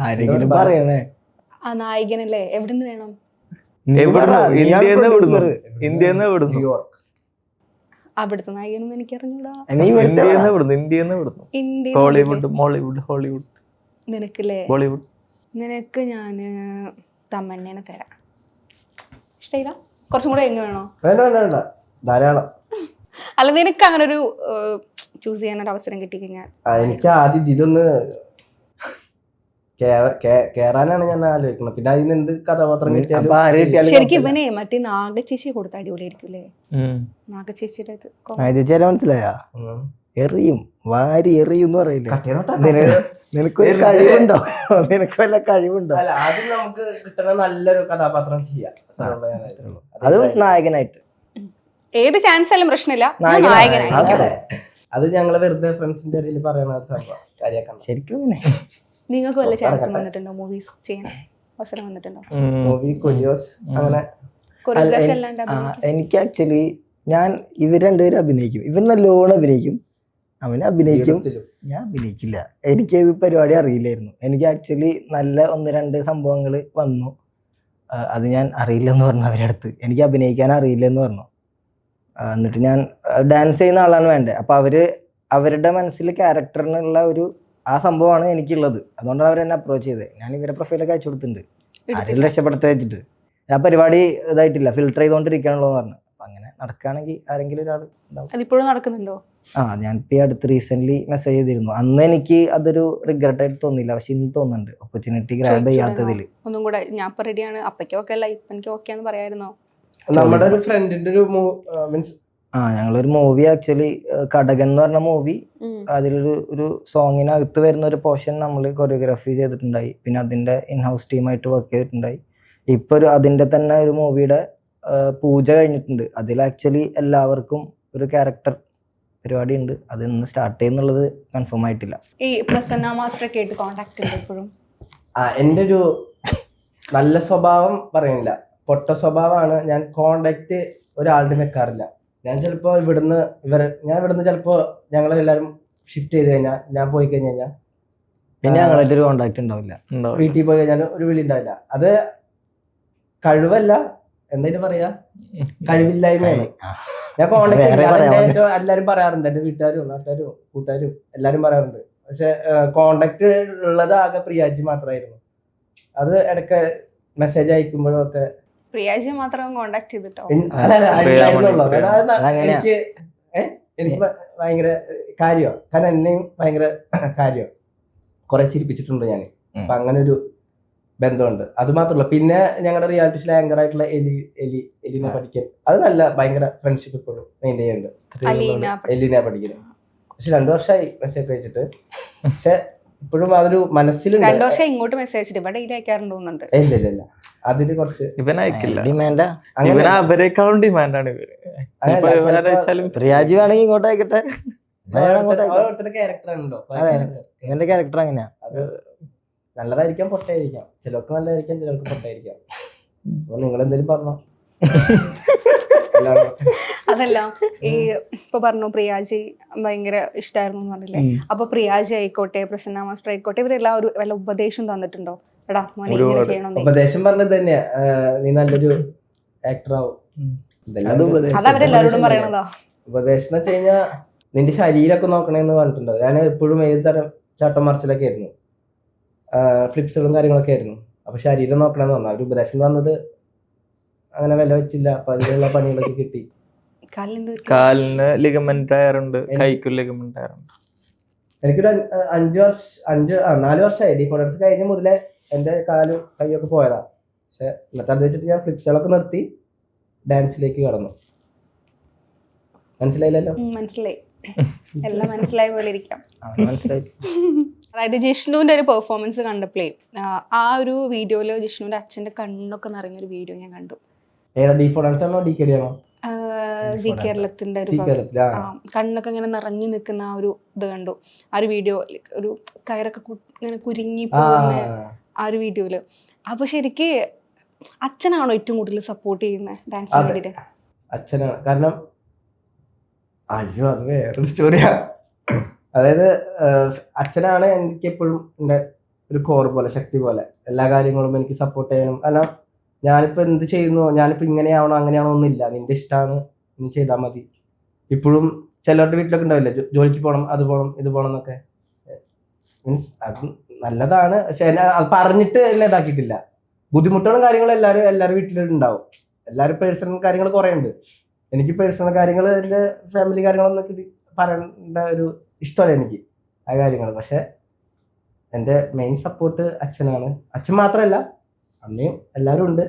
ആരെങ്കിലും പറയണേ. ആ നായകനല്ലേ? എവിടുന്ന് വേണം? ഇന്ത്യന്ന് വിടുന്നു. അവിടുത്തെ നായകനൊന്നും എനിക്ക് അറിഞ്ഞൂടാ. Hollywood, Mollywood, Hollywood. നിനക്കില്ലേ? ബോളിവുഡ്. നിനക്ക് ഞാന് തമന്നേനെ തരാം. ഇഷ്ടയില്ല? കുറച്ചും കൂടെ എങ്ങ് വേണോ? വേണ്ട ധാരാളം. അല്ല, നിനക്ക് അങ്ങനെ ഒരു ചൂസ് ചെയ്യാനൊരു അവസരം കിട്ടിക്കഴിഞ്ഞാൽ? എനിക്ക് ആദ്യം ഇതൊന്ന് കേറാനാണ് ഞാൻ ആലോചിക്കുന്നത്. പിന്നെ അതിന് എന്ത് കഥാപാത്രം കിട്ടിയാലും. ശരിക്കും ഇവനെ മറ്റേ നാഗചേച്ചി കൊടുത്ത അടിപൊളിയായിരിക്കും. നാഗചേച്ചിയുടെ മനസ്സിലായ എറിയും, വാരി എറിയും എന്ന് പറയില്ലേ? നിനക്കൊരു കഴിവുണ്ടോ? നിനക്ക് വല്ല കഴിവുണ്ടോ? ആദ്യം നമുക്ക് കിട്ടുന്ന നല്ലൊരു കഥാപാത്രം ചെയ്യാം. അത് നായകനായിട്ട് ഏത് ചാൻസ് ആയാലും പ്രശ്നമില്ല, നായകനായിട്ട്. അത് ഞങ്ങള് വെറുതെ ഫ്രണ്ട്സിന്റെ ഇടയിൽ പറയണ കാര്യമാക്കണം. ശരിക്കും ഇങ്ങനെ നിങ്ങൾക്ക് വല്ല ചാൻസ് വന്നിട്ടുണ്ടോ? മൂവീസ് ചെയ്യാൻ അവസരം വന്നിട്ടുണ്ടോ? മൂവി കൊറിയോസ് അങ്ങനെ കൊറിയോഗ്രാഫി അല്ലാണ്ട്? എനിക്ക് ആക്ച്വലി ഞാൻ ഇവർ രണ്ടുപേരും അഭിനയിക്കും. ഇവർ നല്ലോണം അഭിനയിക്കും, അവന് അഭിനയിക്കും, ഞാൻ അഭിനയിക്കില്ല. എനിക്ക് ഇത് പരിപാടി അറിയില്ലായിരുന്നു. എനിക്ക് ആക്ച്വലി നല്ല 1-2 സംഭവങ്ങൾ വന്നു, അത് ഞാൻ അറിയില്ലെന്ന് പറഞ്ഞു അവരുടെ അടുത്ത്. എനിക്ക് അഭിനയിക്കാൻ അറിയില്ലെന്ന് പറഞ്ഞു. എന്നിട്ട് ഞാൻ ഡാൻസ് ചെയ്യുന്ന ആളാണ് വേണ്ടത്. അപ്പോൾ അവരുടെ മനസ്സിൽ ക്യാരക്ടറിനുള്ള ആ സംഭവമാണ് എനിക്കുള്ളത്. അതുകൊണ്ടാണ് അവരെന്നെ അപ്രോച്ച് ചെയ്തത്. ഞാൻ ഇവരെ പ്രൊഫൈലൊക്കെ അയച്ചു കൊടുത്തിട്ടുണ്ട്, ആരെങ്കിലും രക്ഷപ്പെടുത്തി വെച്ചിട്ട്. ആ പരിപാടി ഇതായിട്ടില്ല, ഫിൽട്ടർ ചെയ്തുകൊണ്ടിരിക്കാനുള്ളൂ എന്ന് പറഞ്ഞു. അപ്പം അങ്ങനെ നടക്കുകയാണെങ്കിൽ ആരെങ്കിലും ഒരാൾ ഉണ്ടാവും. അതിപ്പോഴും നടക്കുന്നുണ്ടോ? ഞാൻ ഇപ്പോൾ അടുത്ത് റീസെന്റ് മെസ്സേജ് ചെയ്തിരുന്നു. അന്ന് എനിക്ക് അതൊരു റിഗ്രറ്റ് ആയിട്ട് തോന്നിയില്ല, പക്ഷെ ഇന്ന് തോന്നുന്നുണ്ട് ഓപ്പർച്യൂണിറ്റി ഗ്രാബ് ചെയ്യാത്തതിൽ. ഒന്നും കൂടെ ഞാൻ ഇപ്പൊ റെഡിയാണ്, അപ്പയ്ക്ക് ഓക്കെ അല്ല ഇപ്പൊ എനിക്ക് ഓക്കെ എന്ന് പറയായിരുന്നോ? നമ്മുടെ ഒരു ഫ്രണ്ടിന്റെ ഒരു മീൻസ് ഞങ്ങളൊരു മൂവി ആക്ച്വലി കടകൻ എന്ന് പറഞ്ഞ മൂവി, അതിലൊരു സോങ്ങിനകത്ത് വരുന്ന ഒരു പോർഷൻ നമ്മൾ കൊറിയോഗ്രാഫി ചെയ്തിട്ടുണ്ടായി. പിന്നെ അതിന്റെ ഇൻഹൗസ് ടീമായിട്ട് വർക്ക് ചെയ്തിട്ടുണ്ടായി. ഇപ്പൊ അതിന്റെ തന്നെ ഒരു മൂവിയുടെ പൂജ കഴിഞ്ഞിട്ടുണ്ട്. അതിൽ ആക്ച്വലി എല്ലാവർക്കും ഒരു ക്യാരക്ടർ പരിപാടി ഉണ്ട്. അത് ഇന്ന് സ്റ്റാർട്ട് ചെയ്യുന്നുള്ളത് കൺഫേം ആയിട്ടില്ല. ഈ പ്രസന്ന മാസ്റ്റർ ഒക്കെ ആയിട്ട് കോണ്ടാക്ട് ഉണ്ട് എപ്പോഴും? എൻ്റെ ഒരു നല്ല സ്വഭാവം പറയുന്നില്ല, പൊട്ട സ്വഭാവമാണ്. ഞാൻ കോണ്ടാക്ട് ഒരാളുടെ വെക്കാറില്ല. ഞാൻ ചിലപ്പോ ഞാൻ ഇവിടുന്ന് ചിലപ്പോ ഞങ്ങളെല്ലാരും ഷിഫ്റ്റ് ചെയ്ത് കഴിഞ്ഞാൽ, ഞാൻ പോയി കഴിഞ്ഞ് കഴിഞ്ഞാൽ പിന്നെ ഞങ്ങളായിട്ട് ഒരു കോണ്ടാക്ട് ഉണ്ടാവില്ല. വീട്ടിൽ പോയി കഴിഞ്ഞാൽ ഒരു വിളി ഉണ്ടാവില്ല. അത് കഴിവല്ല, എന്തായാലും പറയാ, കഴിവില്ലായ്മയാണ്. ഞാൻ കോണ്ടാക്ട് എല്ലാരും പറയാറുണ്ട്, എന്റെ വീട്ടുകാരും നാട്ടുകാരും കൂട്ടുകാരും എല്ലാരും പറയാറുണ്ട്. പക്ഷെ കോണ്ടാക്ട് ഉള്ളത് ആകെ പ്രിയാജി മാത്രമായിരുന്നു. അത് ഇടയ്ക്ക് മെസ്സേജ് അയക്കുമ്പോഴും ഒക്കെ പ്രിയാജി മാത്രം കോണ്ടാക്ട് ചെയ്തിട്ടോ? എനിക്ക് ഭയങ്കര കാര്യമാണ്, കാരണം എന്നെയും ഭയങ്കര കാര്യമാണ്, കുറെ ചിരിപ്പിച്ചിട്ടുണ്ട് ഞാൻ. അപ്പൊ അങ്ങനെ ഒരു ബന്ധമുണ്ട്. അത് മാത്രമല്ല, പിന്നെ ഞങ്ങളുടെ റിയാലിറ്റി ഷോ ആങ്കർ ആയിട്ടുള്ള എലിനെ പഠിക്കൽ, അത് നല്ല ഭയങ്കര ഫ്രണ്ട്ഷിപ്പ് ഇപ്പോഴും മെയിൻറ്റെയിൻ ചെയ്യുന്നുണ്ട്. എലിനെ പഠിക്കൽ. പക്ഷെ 2 വർഷമായി മെസ്സേജ് അയച്ചിട്ട്, പക്ഷെ ഇപ്പോഴും അതൊരു മനസ്സിലുണ്ട്. 2 വർഷം ഇങ്ങോട്ട് മെസ്സേജ് അയച്ചിട്ട് ഇവിടെ അയക്കാറുണ്ടോന്നുണ്ട്. ഇല്ല അതിന് കുറച്ച് ഇവൻ അയക്കില്ല, ഡിമാൻഡാ. അവരെക്കാളും ഡിമാൻഡാണ് ഇവര്. പ്രിയാജി വേണമെങ്കിൽ ഇങ്ങോട്ട് അയക്കട്ടെ. ക്യാരക്ടർ ആണല്ലോ. എന്റെ ക്യാരക്ടർ അങ്ങനെയാ. അത് നല്ലതായിരിക്കാം, പൊട്ടായിരിക്കാം. ചിലർക്ക് നല്ലതായിരിക്കാം, ചിലർക്ക് പൊട്ടായിരിക്കാം. അപ്പൊ നിങ്ങൾ എന്തെങ്കിലും പറഞ്ഞോ? അതല്ല, ഈ ഇപ്പൊ പറഞ്ഞു പ്രിയാജി ഭയങ്കര ഇഷ്ടമായിരുന്നു എന്ന് പറഞ്ഞില്ലേ? അപ്പൊ പ്രിയാജി ആയിക്കോട്ടെ, പ്രസന്ന മാസ്റ്റർ ആയിക്കോട്ടെ, ഇവരെല്ലാം ഒരു വല്ല ഉപദേശം തന്നിട്ടുണ്ടോ? എടാ മോനെ ഇങ്ങനെ ചെയ്യണം. ഉപദേശം പറഞ്ഞത് തന്നെയാ, നീ നല്ലൊരു ആക്ടർ ആവും. അതവരെല്ലാരോടും പറയണതാ. ഉപദേശം എന്ന് വെച്ച് കഴിഞ്ഞാൽ നിന്റെ ശരീരമൊക്കെ നോക്കണേന്ന് പറഞ്ഞിട്ടുണ്ടോ? ഞാൻ എപ്പോഴും ഏത് തരം ചാട്ടം മറിച്ചിലൊക്കെ ആയിരുന്നു, ഫ്ലിപ്സുകളും കാര്യങ്ങളൊക്കെ ആയിരുന്നു. അപ്പൊ ശരീരം നോക്കണമെന്ന് പറഞ്ഞു. അവർ ഉപദേശം തന്നത് അങ്ങനെ വില വെച്ചില്ല. അപ്പൊ അതിനുള്ള പണികളൊക്കെ കിട്ടി. കാലിന് ലിഗമെന്റ് ടയറുണ്ട്, കൈക്കും ലിഗമെന്റ് ടയറുണ്ട്. എനിക്കൊരു 4 വർഷമായി ഡിഫോൾട്ടൻസ് കഴിഞ്ഞ മുതലേ എന്റെ കാലും കൈയൊക്കെ പോയതാ. പക്ഷെ എന്നിട്ട് അത് വെച്ചിട്ട് ഞാൻ ഫ്ലിപ്സുകളൊക്കെ നിർത്തി ഡാൻസിലേക്ക് കടന്നു. മനസ്സിലായില്ലല്ലോ? മനസ്സിലായി. എല്ലാം മനസ്സിലായ പോലെ ഇരിക്കാം. അവന് മനസ്സിലായി. അതായത് ജിഷ്ണുവിന്റെ ഒരു പെർഫോമൻസ് കണ്ടപ്പോഴേ ആ ഒരു വീഡിയോയില് ജിഷ്ണുവിന്റെ അച്ഛന്റെ കണ്ണൊക്കെ നിറഞ്ഞൊരു വീഡിയോ ഞാൻ കണ്ടു. ഏതാ D4 ആണോ DKD ആണോ? ജി കേരളത്തിന്റെ ഒരു കണ്ണൊക്കെ ഇങ്ങനെ നിറഞ്ഞു നിൽക്കുന്ന ആ ഒരു ഇത് കണ്ടു. ആ ഒരു വീഡിയോ ഒരു കയറൊക്കെ ഇങ്ങനെ കുരുങ്ങി പോകുന്ന ആ ഒരു വീഡിയോയില്. അപ്പൊ ശരിക്ക് അച്ഛനാണോ ഏറ്റവും കൂടുതൽ സപ്പോർട്ട് ചെയ്യുന്നത് ഡാൻസിന് വേണ്ടിട്ട്? അച്ഛനാണ്. കാരണം അയ്യോ അത് വേറൊരു സ്റ്റോറിയാ. അതായത് അച്ഛനാണ് എനിക്ക് എപ്പോഴും എൻ്റെ ഒരു കോർ പോലെ, ശക്തി പോലെ. എല്ലാ കാര്യങ്ങളും എനിക്ക് സപ്പോർട്ട് ചെയ്യാനും. കാരണം ഞാനിപ്പോൾ എന്ത് ചെയ്യുന്നു, ഞാനിപ്പോൾ ഇങ്ങനെയാവണോ അങ്ങനെയാണോ ഒന്നുമില്ല, നിന്റെ ഇഷ്ടമാണ്, നീ ചെയ്താൽ മതി. ഇപ്പോഴും ചിലരുടെ വീട്ടിലൊക്കെ ഉണ്ടാവില്ലേ ജോലിക്ക് പോകണം, അത് പോകണം, ഇത് പോകണം എന്നൊക്കെ. മീൻസ് അത് നല്ലതാണ്, പക്ഷെ അത് പറഞ്ഞിട്ട് എല്ലാം ഇതാക്കിയിട്ടില്ല. ബുദ്ധിമുട്ടുകളും കാര്യങ്ങളും എല്ലാവരും വീട്ടിലുണ്ടാവും. എല്ലാവരും പേഴ്സണൽ കാര്യങ്ങൾ കുറേ ഉണ്ട്. എനിക്ക് പേഴ്സണൽ കാര്യങ്ങൾ, എൻ്റെ ഫാമിലി കാര്യങ്ങളൊന്നും പറയേണ്ട ഒരു ഇഷ്ടമല്ല എനിക്ക് ആ കാര്യങ്ങൾ. പക്ഷെ എൻ്റെ മെയിൻ സപ്പോർട്ട് അച്ഛനാണ്. അച്ഛൻ മാത്രമല്ല, അമ്മയും എല്ലാവരും ഉണ്ട്.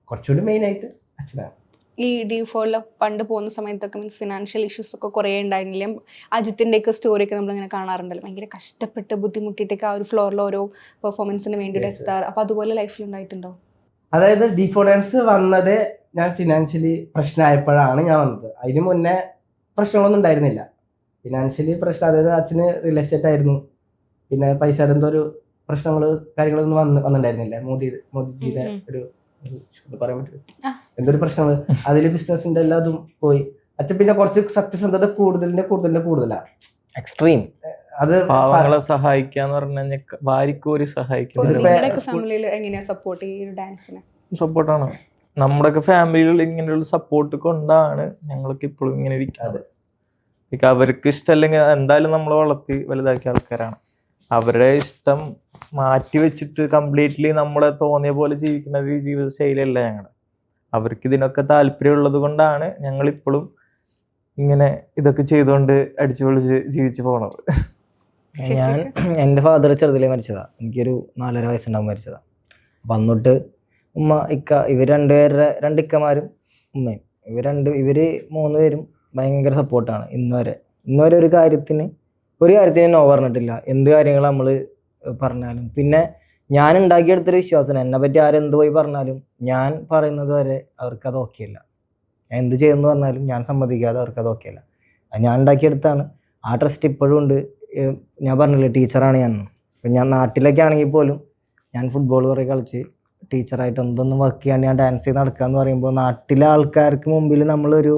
കുറച്ചുകൂടി മെയിനായിട്ട് അച്ഛനാണ്. ഈ D4 പണ്ട് പോകുന്ന സമയത്തൊക്കെ മീൻസ് ഫിനാൻഷ്യൽ ഇഷ്യൂസ് ഒക്കെ കുറേ ഉണ്ടായിരുന്നില്ലേ? അജിത്തിന്റെ ഒക്കെ സ്റ്റോറി ഒക്കെ നമ്മളിങ്ങനെ കാണാറുണ്ടല്ലോ, ഭയങ്കര കഷ്ടപ്പെട്ട് ബുദ്ധിമുട്ടിയിട്ടൊക്കെ ആ ഒരു ഫ്ലോറിൽ ഓരോ പെർഫോമൻസിന് വേണ്ടിയിട്ട് എത്താറ്. അപ്പൊ അതുപോലെ ലൈഫിൽ ഉണ്ടായിട്ടുണ്ടോ? അതായത് D4 ഡാൻസ് വന്നത് ഞാൻ ഫിനാൻഷ്യലി പ്രശ്നമായപ്പോഴാണ് ഞാൻ വന്നത്. അതിന് മുന്നേ പ്രശ്നങ്ങളൊന്നും ഉണ്ടായിരുന്നില്ല. ഫിനാൻഷ്യലി പ്രശ്നം, അതായത് അച്ഛന് റിയൽ എസ്റ്റേറ്റ് ആയിരുന്നു. പിന്നെ പൈസയുടെ എന്തോ ഒരു പ്രശ്നങ്ങൾ കാര്യങ്ങളൊന്നും വന്നിട്ടുണ്ടായിരുന്നില്ല. മോദിജിയുടെ ഒരു പറയാൻ പറ്റില്ല, എന്തൊരു പ്രശ്നങ്ങൾ, അതിൽ ബിസിനസിന്റെ എല്ലാതും പോയി. അച്ഛൻ പിന്നെ കുറച്ച് സത്യസന്ധത കൂടുതലാണ്. എക്സ്ട്രീം. അത് പാവങ്ങളെ സഹായിക്കാന്ന് പറഞ്ഞാൽ വാരിക്കോരി സഹായിക്കുന്ന ഫാമിലിയിൽ എങ്ങനെയാ സപ്പോർട്ട് ഈ ഡാൻസിനെ? സപ്പോർട്ടാണ്. നമ്മുടെയൊക്കെ ഫാമിലിയിൽ ഇങ്ങനെയുള്ള സപ്പോർട്ട് കൊണ്ടാണ് ഞങ്ങൾക്ക് ഇപ്പോഴും ഇങ്ങനെ ഇരിക്കുന്നത്. അവർക്ക് ഇഷ്ടമല്ലെങ്കിൽ എന്തായാലും നമ്മളെ വളർത്തി വലുതാക്കിയ ആൾക്കാരാണ്. അവരുടെ ഇഷ്ടം മാറ്റി വെച്ചിട്ട് കംപ്ലീറ്റ്ലി നമ്മുടെ തോന്നിയ പോലെ ജീവിക്കുന്ന ഒരു ജീവിത ശൈലിയല്ല ഞങ്ങളുടെ. അവർക്ക് ഇതിനൊക്കെ താല്പര്യമുള്ളത് കൊണ്ടാണ് ഞങ്ങളിപ്പോഴും ഇങ്ങനെ ഇതൊക്കെ ചെയ്തുകൊണ്ട് അടിച്ചു പൊളിച്ച് ജീവിച്ചു പോണത്. എൻ്റെ ഫാദർ ചെറുതിലേ മരിച്ചതാണ്. എനിക്കൊരു 4.5 വയസ്സുണ്ടാവും മരിച്ചതാണ്. അപ്പം അന്നോട്ട് ഉമ്മ ഇവർ രണ്ട് ഇക്കമാരും ഉമ്മയും ഇവർ 3 പേരും ഭയങ്കര സപ്പോർട്ടാണ് ഇന്ന് വരെ ഒരു കാര്യത്തിന് നോ പറഞ്ഞിട്ടില്ല. എന്ത് കാര്യങ്ങൾ നമ്മൾ പറഞ്ഞാലും. പിന്നെ ഞാൻ ഉണ്ടാക്കിയെടുത്തൊരു വിശ്വാസം, എന്നെ പറ്റി ആരെന്ത് പോയി പറഞ്ഞാലും ഞാൻ പറയുന്നത് വരെ അവർക്കത് ഓക്കെ അല്ല. ഞാൻ എന്ത് ചെയ്യുമെന്ന് പറഞ്ഞാലും ഞാൻ സമ്മതിക്കാതെ അവർക്കത് ഓക്കെ അല്ല. അത് ഞാൻ ഉണ്ടാക്കിയെടുത്താണ്. ആ ട്രസ്റ്റ് ഇപ്പോഴും ഉണ്ട്. ഞാൻ പറഞ്ഞില്ലേ ടീച്ചറാണ് ഞാൻ. ഇപ്പം ഞാൻ നാട്ടിലൊക്കെ ആണെങ്കിൽ പോലും ഞാൻ ഫുട്ബോൾ കുറേ കളിച്ച് ടീച്ചറായിട്ട് എന്തൊന്നും വർക്ക് ചെയ്യാണ്ട് ഞാൻ ഡാൻസ് ചെയ്ത് നടക്കുക എന്ന് പറയുമ്പോൾ നാട്ടിലെ ആൾക്കാർക്ക് മുമ്പിൽ നമ്മളൊരു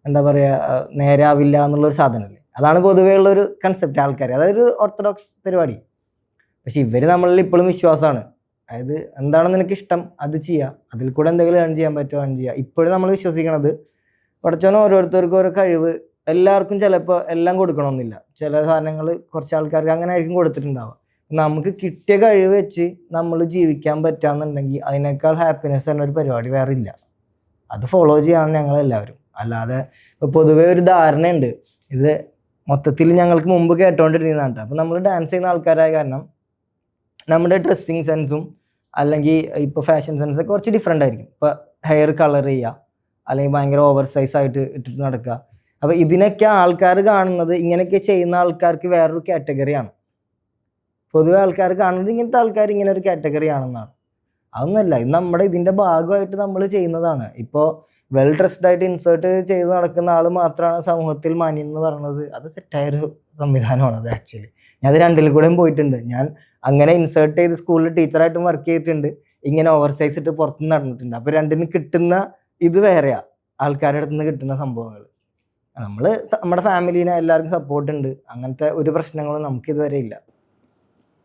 എന്താ പറയുക നേരാവില്ല എന്നുള്ളൊരു സാധനമല്ലേ. അതാണ് പൊതുവേ ഉള്ളൊരു കൺസെപ്റ്റ് ആൾക്കാർ. അതായത് ഓർത്തഡോക്സ് പരിപാടി. പക്ഷെ ഇവർ നമ്മളിൽ ഇപ്പോഴും വിശ്വാസമാണ്. അതായത് എന്താണെന്ന് നിനക്ക് ഇഷ്ടം അത് ചെയ്യുക, അതിൽ കൂടെ എന്തെങ്കിലും ഏൺ ചെയ്യാൻ പറ്റുമോ ഏൺ ചെയ്യുക. ഇപ്പോഴും നമ്മൾ വിശ്വസിക്കണത് പഠിച്ചവന് ഓരോരുത്തർക്കും ഓരോ കഴിവ്, എല്ലാവർക്കും ചിലപ്പോൾ എല്ലാം കൊടുക്കണമെന്നില്ല. ചില സാധനങ്ങൾ കുറച്ച് ആൾക്കാർക്ക് അങ്ങനെ ആയിരിക്കും കൊടുത്തിട്ടുണ്ടാവുക. നമുക്ക് കിട്ടിയ കഴിവ് വെച്ച് നമ്മൾ ജീവിക്കാൻ പറ്റുകയെന്നുണ്ടെങ്കിൽ അതിനേക്കാൾ ഹാപ്പിനെസ് തന്നെ ഒരു പരിപാടി വേറെ ഇല്ല. അത് ഫോളോ ചെയ്യാണ് ഞങ്ങളെല്ലാവരും. അല്ലാതെ ഇപ്പോൾ പൊതുവേ ഒരു ധാരണയുണ്ട്, ഇത് മൊത്തത്തിൽ ഞങ്ങൾക്ക് മുമ്പ് കേട്ടോണ്ടിരുന്നതാണ്. അപ്പോൾ നമ്മൾ ഡാൻസ് ചെയ്യുന്ന ആൾക്കാരായ കാരണം നമ്മുടെ ഡ്രസ്സിങ് സെൻസും അല്ലെങ്കിൽ ഇപ്പോൾ ഫാഷൻ സെൻസൊക്കെ കുറച്ച് ഡിഫറെൻ്റ് ആയിരിക്കും. ഇപ്പോൾ ഹെയർ കളർ ചെയ്യുക, അല്ലെങ്കിൽ ഭയങ്കര ഓവർ സൈസ് ആയിട്ട് ഇട്ടിട്ട് നടക്കുക. അപ്പോൾ ഇതിനൊക്കെ ആൾക്കാർ കാണുന്നത്, ഇങ്ങനെയൊക്കെ ചെയ്യുന്ന ആൾക്കാർക്ക് വേറൊരു കാറ്റഗറിയാണ്. പൊതുവെ ആൾക്കാർ കാണുന്നത് ഇങ്ങനത്തെ ആൾക്കാർ ഇങ്ങനെ ഒരു കാറ്റഗറി ആണെന്നാണ്. അതൊന്നുമല്ല, ഇത് ഇതിൻ്റെ ഭാഗമായിട്ട് നമ്മൾ ചെയ്യുന്നതാണ്. ഇപ്പോൾ വെൽ ഡ്രസ്ഡ് ആയിട്ട് ഇൻസേർട്ട് ചെയ്ത് നടക്കുന്ന ആൾ മാത്രമാണ് സമൂഹത്തിൽ മാന്യൻ എന്ന് പറയുന്നത്. അത് തെറ്റായൊരു സംവിധാനമാണ് അത്. ആക്ച്വലി ഞാൻ അത് രണ്ടിൽ കൂടെയും പോയിട്ടുണ്ട്. ഞാൻ അങ്ങനെ ഇൻസേർട്ട് ചെയ്ത് സ്കൂളിൽ ടീച്ചറായിട്ടും വർക്ക് ചെയ്തിട്ടുണ്ട്, ഇങ്ങനെ ഓവർ സൈസ് ഇട്ട് പുറത്തുനിന്ന് നടന്നിട്ടുണ്ട്. അപ്പോൾ രണ്ടിന് കിട്ടുന്ന ഇത് വേറെയാണ്, ആൾക്കാരുടെ അടുത്ത് നിന്ന് കിട്ടുന്ന സംഭവങ്ങൾ. നമ്മൾ നമ്മുടെ ഫാമിലീനെ എല്ലാവർക്കും സപ്പോർട്ട് ഉണ്ട്. അങ്ങനത്തെ ഒരു പ്രശ്നങ്ങളും നമുക്ക് ഇതുവരെ ഇല്ല.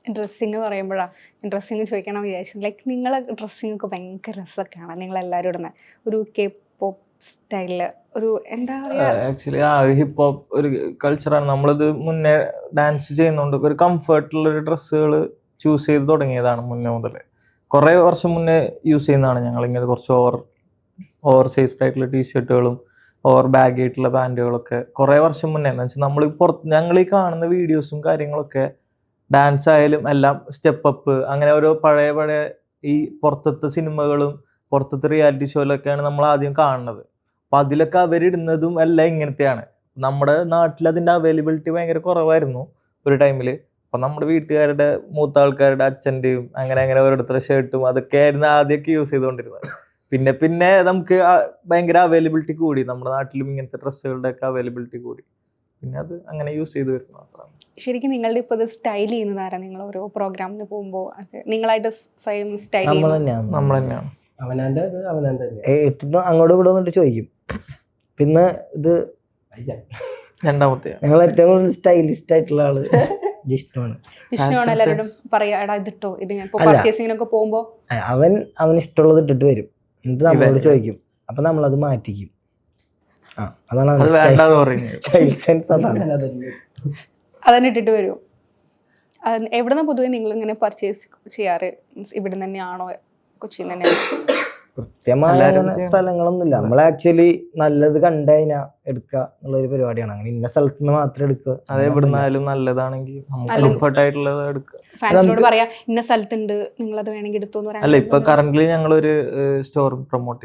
ഡ്രസ്സിങ് പറയുമ്പോഴാണ് ഡ്രസ്സിങ് ചോദിക്കണം വിചാരിച്ചു. ലൈക്ക് നിങ്ങളെ ഡ്രസ്സിങ് ഒക്കെ ഭയങ്കര രസമൊക്കെയാണ് നിങ്ങളെല്ലാവരും ഇടുന്നത്. ഒരു K-pop സ്റ്റൈലില് ഒരു എന്താ പറയുക, ആക്ച്വലി ഒരു ഹിപ്പ് ഹോപ്പ് ഒരു കൾച്ചറാണ്. നമ്മളിത് മുന്നേ ഡാൻസ് ചെയ്യുന്നതുകൊണ്ട് ഒരു കംഫർട്ടുള്ളൊരു ഡ്രസ്സുകൾ ചൂസ് ചെയ്ത് തുടങ്ങിയതാണ് മുന്നേ മുതൽ. കുറേ വർഷം മുന്നേ യൂസ് ചെയ്യുന്നതാണ് ഞങ്ങളിങ്ങനെ കുറച്ച് ഓവർ സൈസ്ഡ് ആയിട്ടുള്ള ടീഷർട്ടുകളും ഓവർ ബാഗ് ആയിട്ടുള്ള പാൻറ്റുകളൊക്കെ കുറേ വർഷം മുന്നേ. എന്ന് വെച്ചാൽ നമ്മൾ ഞങ്ങൾ ഈ കാണുന്ന വീഡിയോസും കാര്യങ്ങളൊക്കെ ഡാൻസ് ആയാലും എല്ലാം സ്റ്റെപ്പ് അപ്പ് അങ്ങനെ ഓരോ പഴയ ഈ പുറത്തത്തെ സിനിമകളും പുറത്തത്തെ റിയാലിറ്റി ഷോയിലൊക്കെയാണ് നമ്മൾ ആദ്യം കാണുന്നത്. അപ്പം അതിലൊക്കെ അവരിടുന്നതും എല്ലാം ഇങ്ങനത്തെയാണ്. നമ്മുടെ നാട്ടിൽ അതിന്റെ അവൈലബിലിറ്റി ഭയങ്കര കുറവായിരുന്നു ഒരു ടൈമിൽ. അപ്പൊ നമ്മുടെ വീട്ടുകാരുടെ മൂത്ത ആൾക്കാരുടെ അച്ഛൻ്റെയും അങ്ങനെ അങ്ങനെ ഓരോരുത്തരുടെ ഷർട്ടും അതൊക്കെ ആയിരുന്നു ആദ്യമൊക്കെ യൂസ് ചെയ്തുകൊണ്ടിരുന്നത്. പിന്നെ പിന്നെ നമുക്ക് ഭയങ്കര അവൈലബിലിറ്റി കൂടി, നമ്മുടെ നാട്ടിലും ഇങ്ങനത്തെ ഡ്രസ്സുകളുടെ ഒക്കെ അവൈലബിലിറ്റി കൂടി. പിന്നെ അത് അങ്ങനെ യൂസ് ചെയ്ത് വരുന്നു മാത്രമാണ്. ശരിക്കും നിങ്ങളുടെ ഇപ്പോൾ ഇത് സ്റ്റൈൽ ചെയ്യുന്നതാരാ? നിങ്ങൾ ഓരോ പ്രോഗ്രാമിന് പോകുമ്പോൾ നിങ്ങളായിട്ട് സ്വയം സ്റ്റൈൽ നമ്മൾ ചെയ്യുന്നു? തന്നെയാണ്. നമ്മൾ തന്നെയാണ്. അവനാൻ്റെ ഇട്ടിട്ട് അങ്ങോട്ടും ഇങ്ങോട്ടും വന്നിട്ട് ചോദിക്കും. പിന്നെ ഇത് രണ്ടാമത്തെ ഞങ്ങൾ ഏറ്റവും കൂടുതൽ സ്റ്റൈലിസ്റ്റ് ആയിട്ടുള്ള ആള് ജിഷ്ണുവാണ്. ഇഷ്ടമാണ് എല്ലാവരോടും പറയാ, എടാ ഇതിട്ടോ, ഇത് ഞാൻ ഇപ്പോൾ അല്ല. പർച്ചേസിങ്ങിനൊക്കെ പോകുമ്പോൾ അവന് ഇഷ്ടമുള്ളത് ഇട്ടിട്ട് വരും, എന്നിട്ട് നമ്മളോട് ചോദിക്കും, അപ്പൊ നമ്മളത് മാറ്റിക്കും. അതാണ് അത് വേണ്ടാന്ന് പറയുന്നത്. Style sense. അതാണ്. അതന്നെ ഇട്ടിട്ട് വരും. എവിടെ നിന്ന് പൊതുവെ നിങ്ങൾ ഇങ്ങനെ പർച്ചേസ് ചെയ്യാറ്? ഇവിടെ തന്നെയാണോ, കൊച്ചിയിൽ തന്നെയാണോ? കൃത്യമായ എല്ലാവരും അങ്ങനെ ചെയ്യണം. സ്ഥലങ്ങളൊന്നുമില്ല. നമ്മൾ ആക്ച്വലി നല്ലത് കണ്ടു കഴിഞ്ഞാൽ എടുക്കുക എന്നുള്ളൊരു പരിപാടിയാണ്. അങ്ങനെ ഇന്ന സ്ഥലത്ത് നിന്ന് മാത്രം എടുക്കുക. അത് എവിടുന്നായാലും നല്ലതാണെങ്കിൽ നമുക്ക് അല്ല. കംഫർട്ട് ആയിട്ടുള്ളത് എടുക്കുക. ഫാൻസിനോട് പറയാ ഇന്ന സ്ഥലത്തുണ്ട്, നിങ്ങളത് വേണമെങ്കിൽ എടുത്തോന്ന് അല്ല, ഇപ്പൊ പറയാൻ കറന്റ്ലി ഞങ്ങളൊരു സ്റ്റോർ പ്രൊമോട്ട്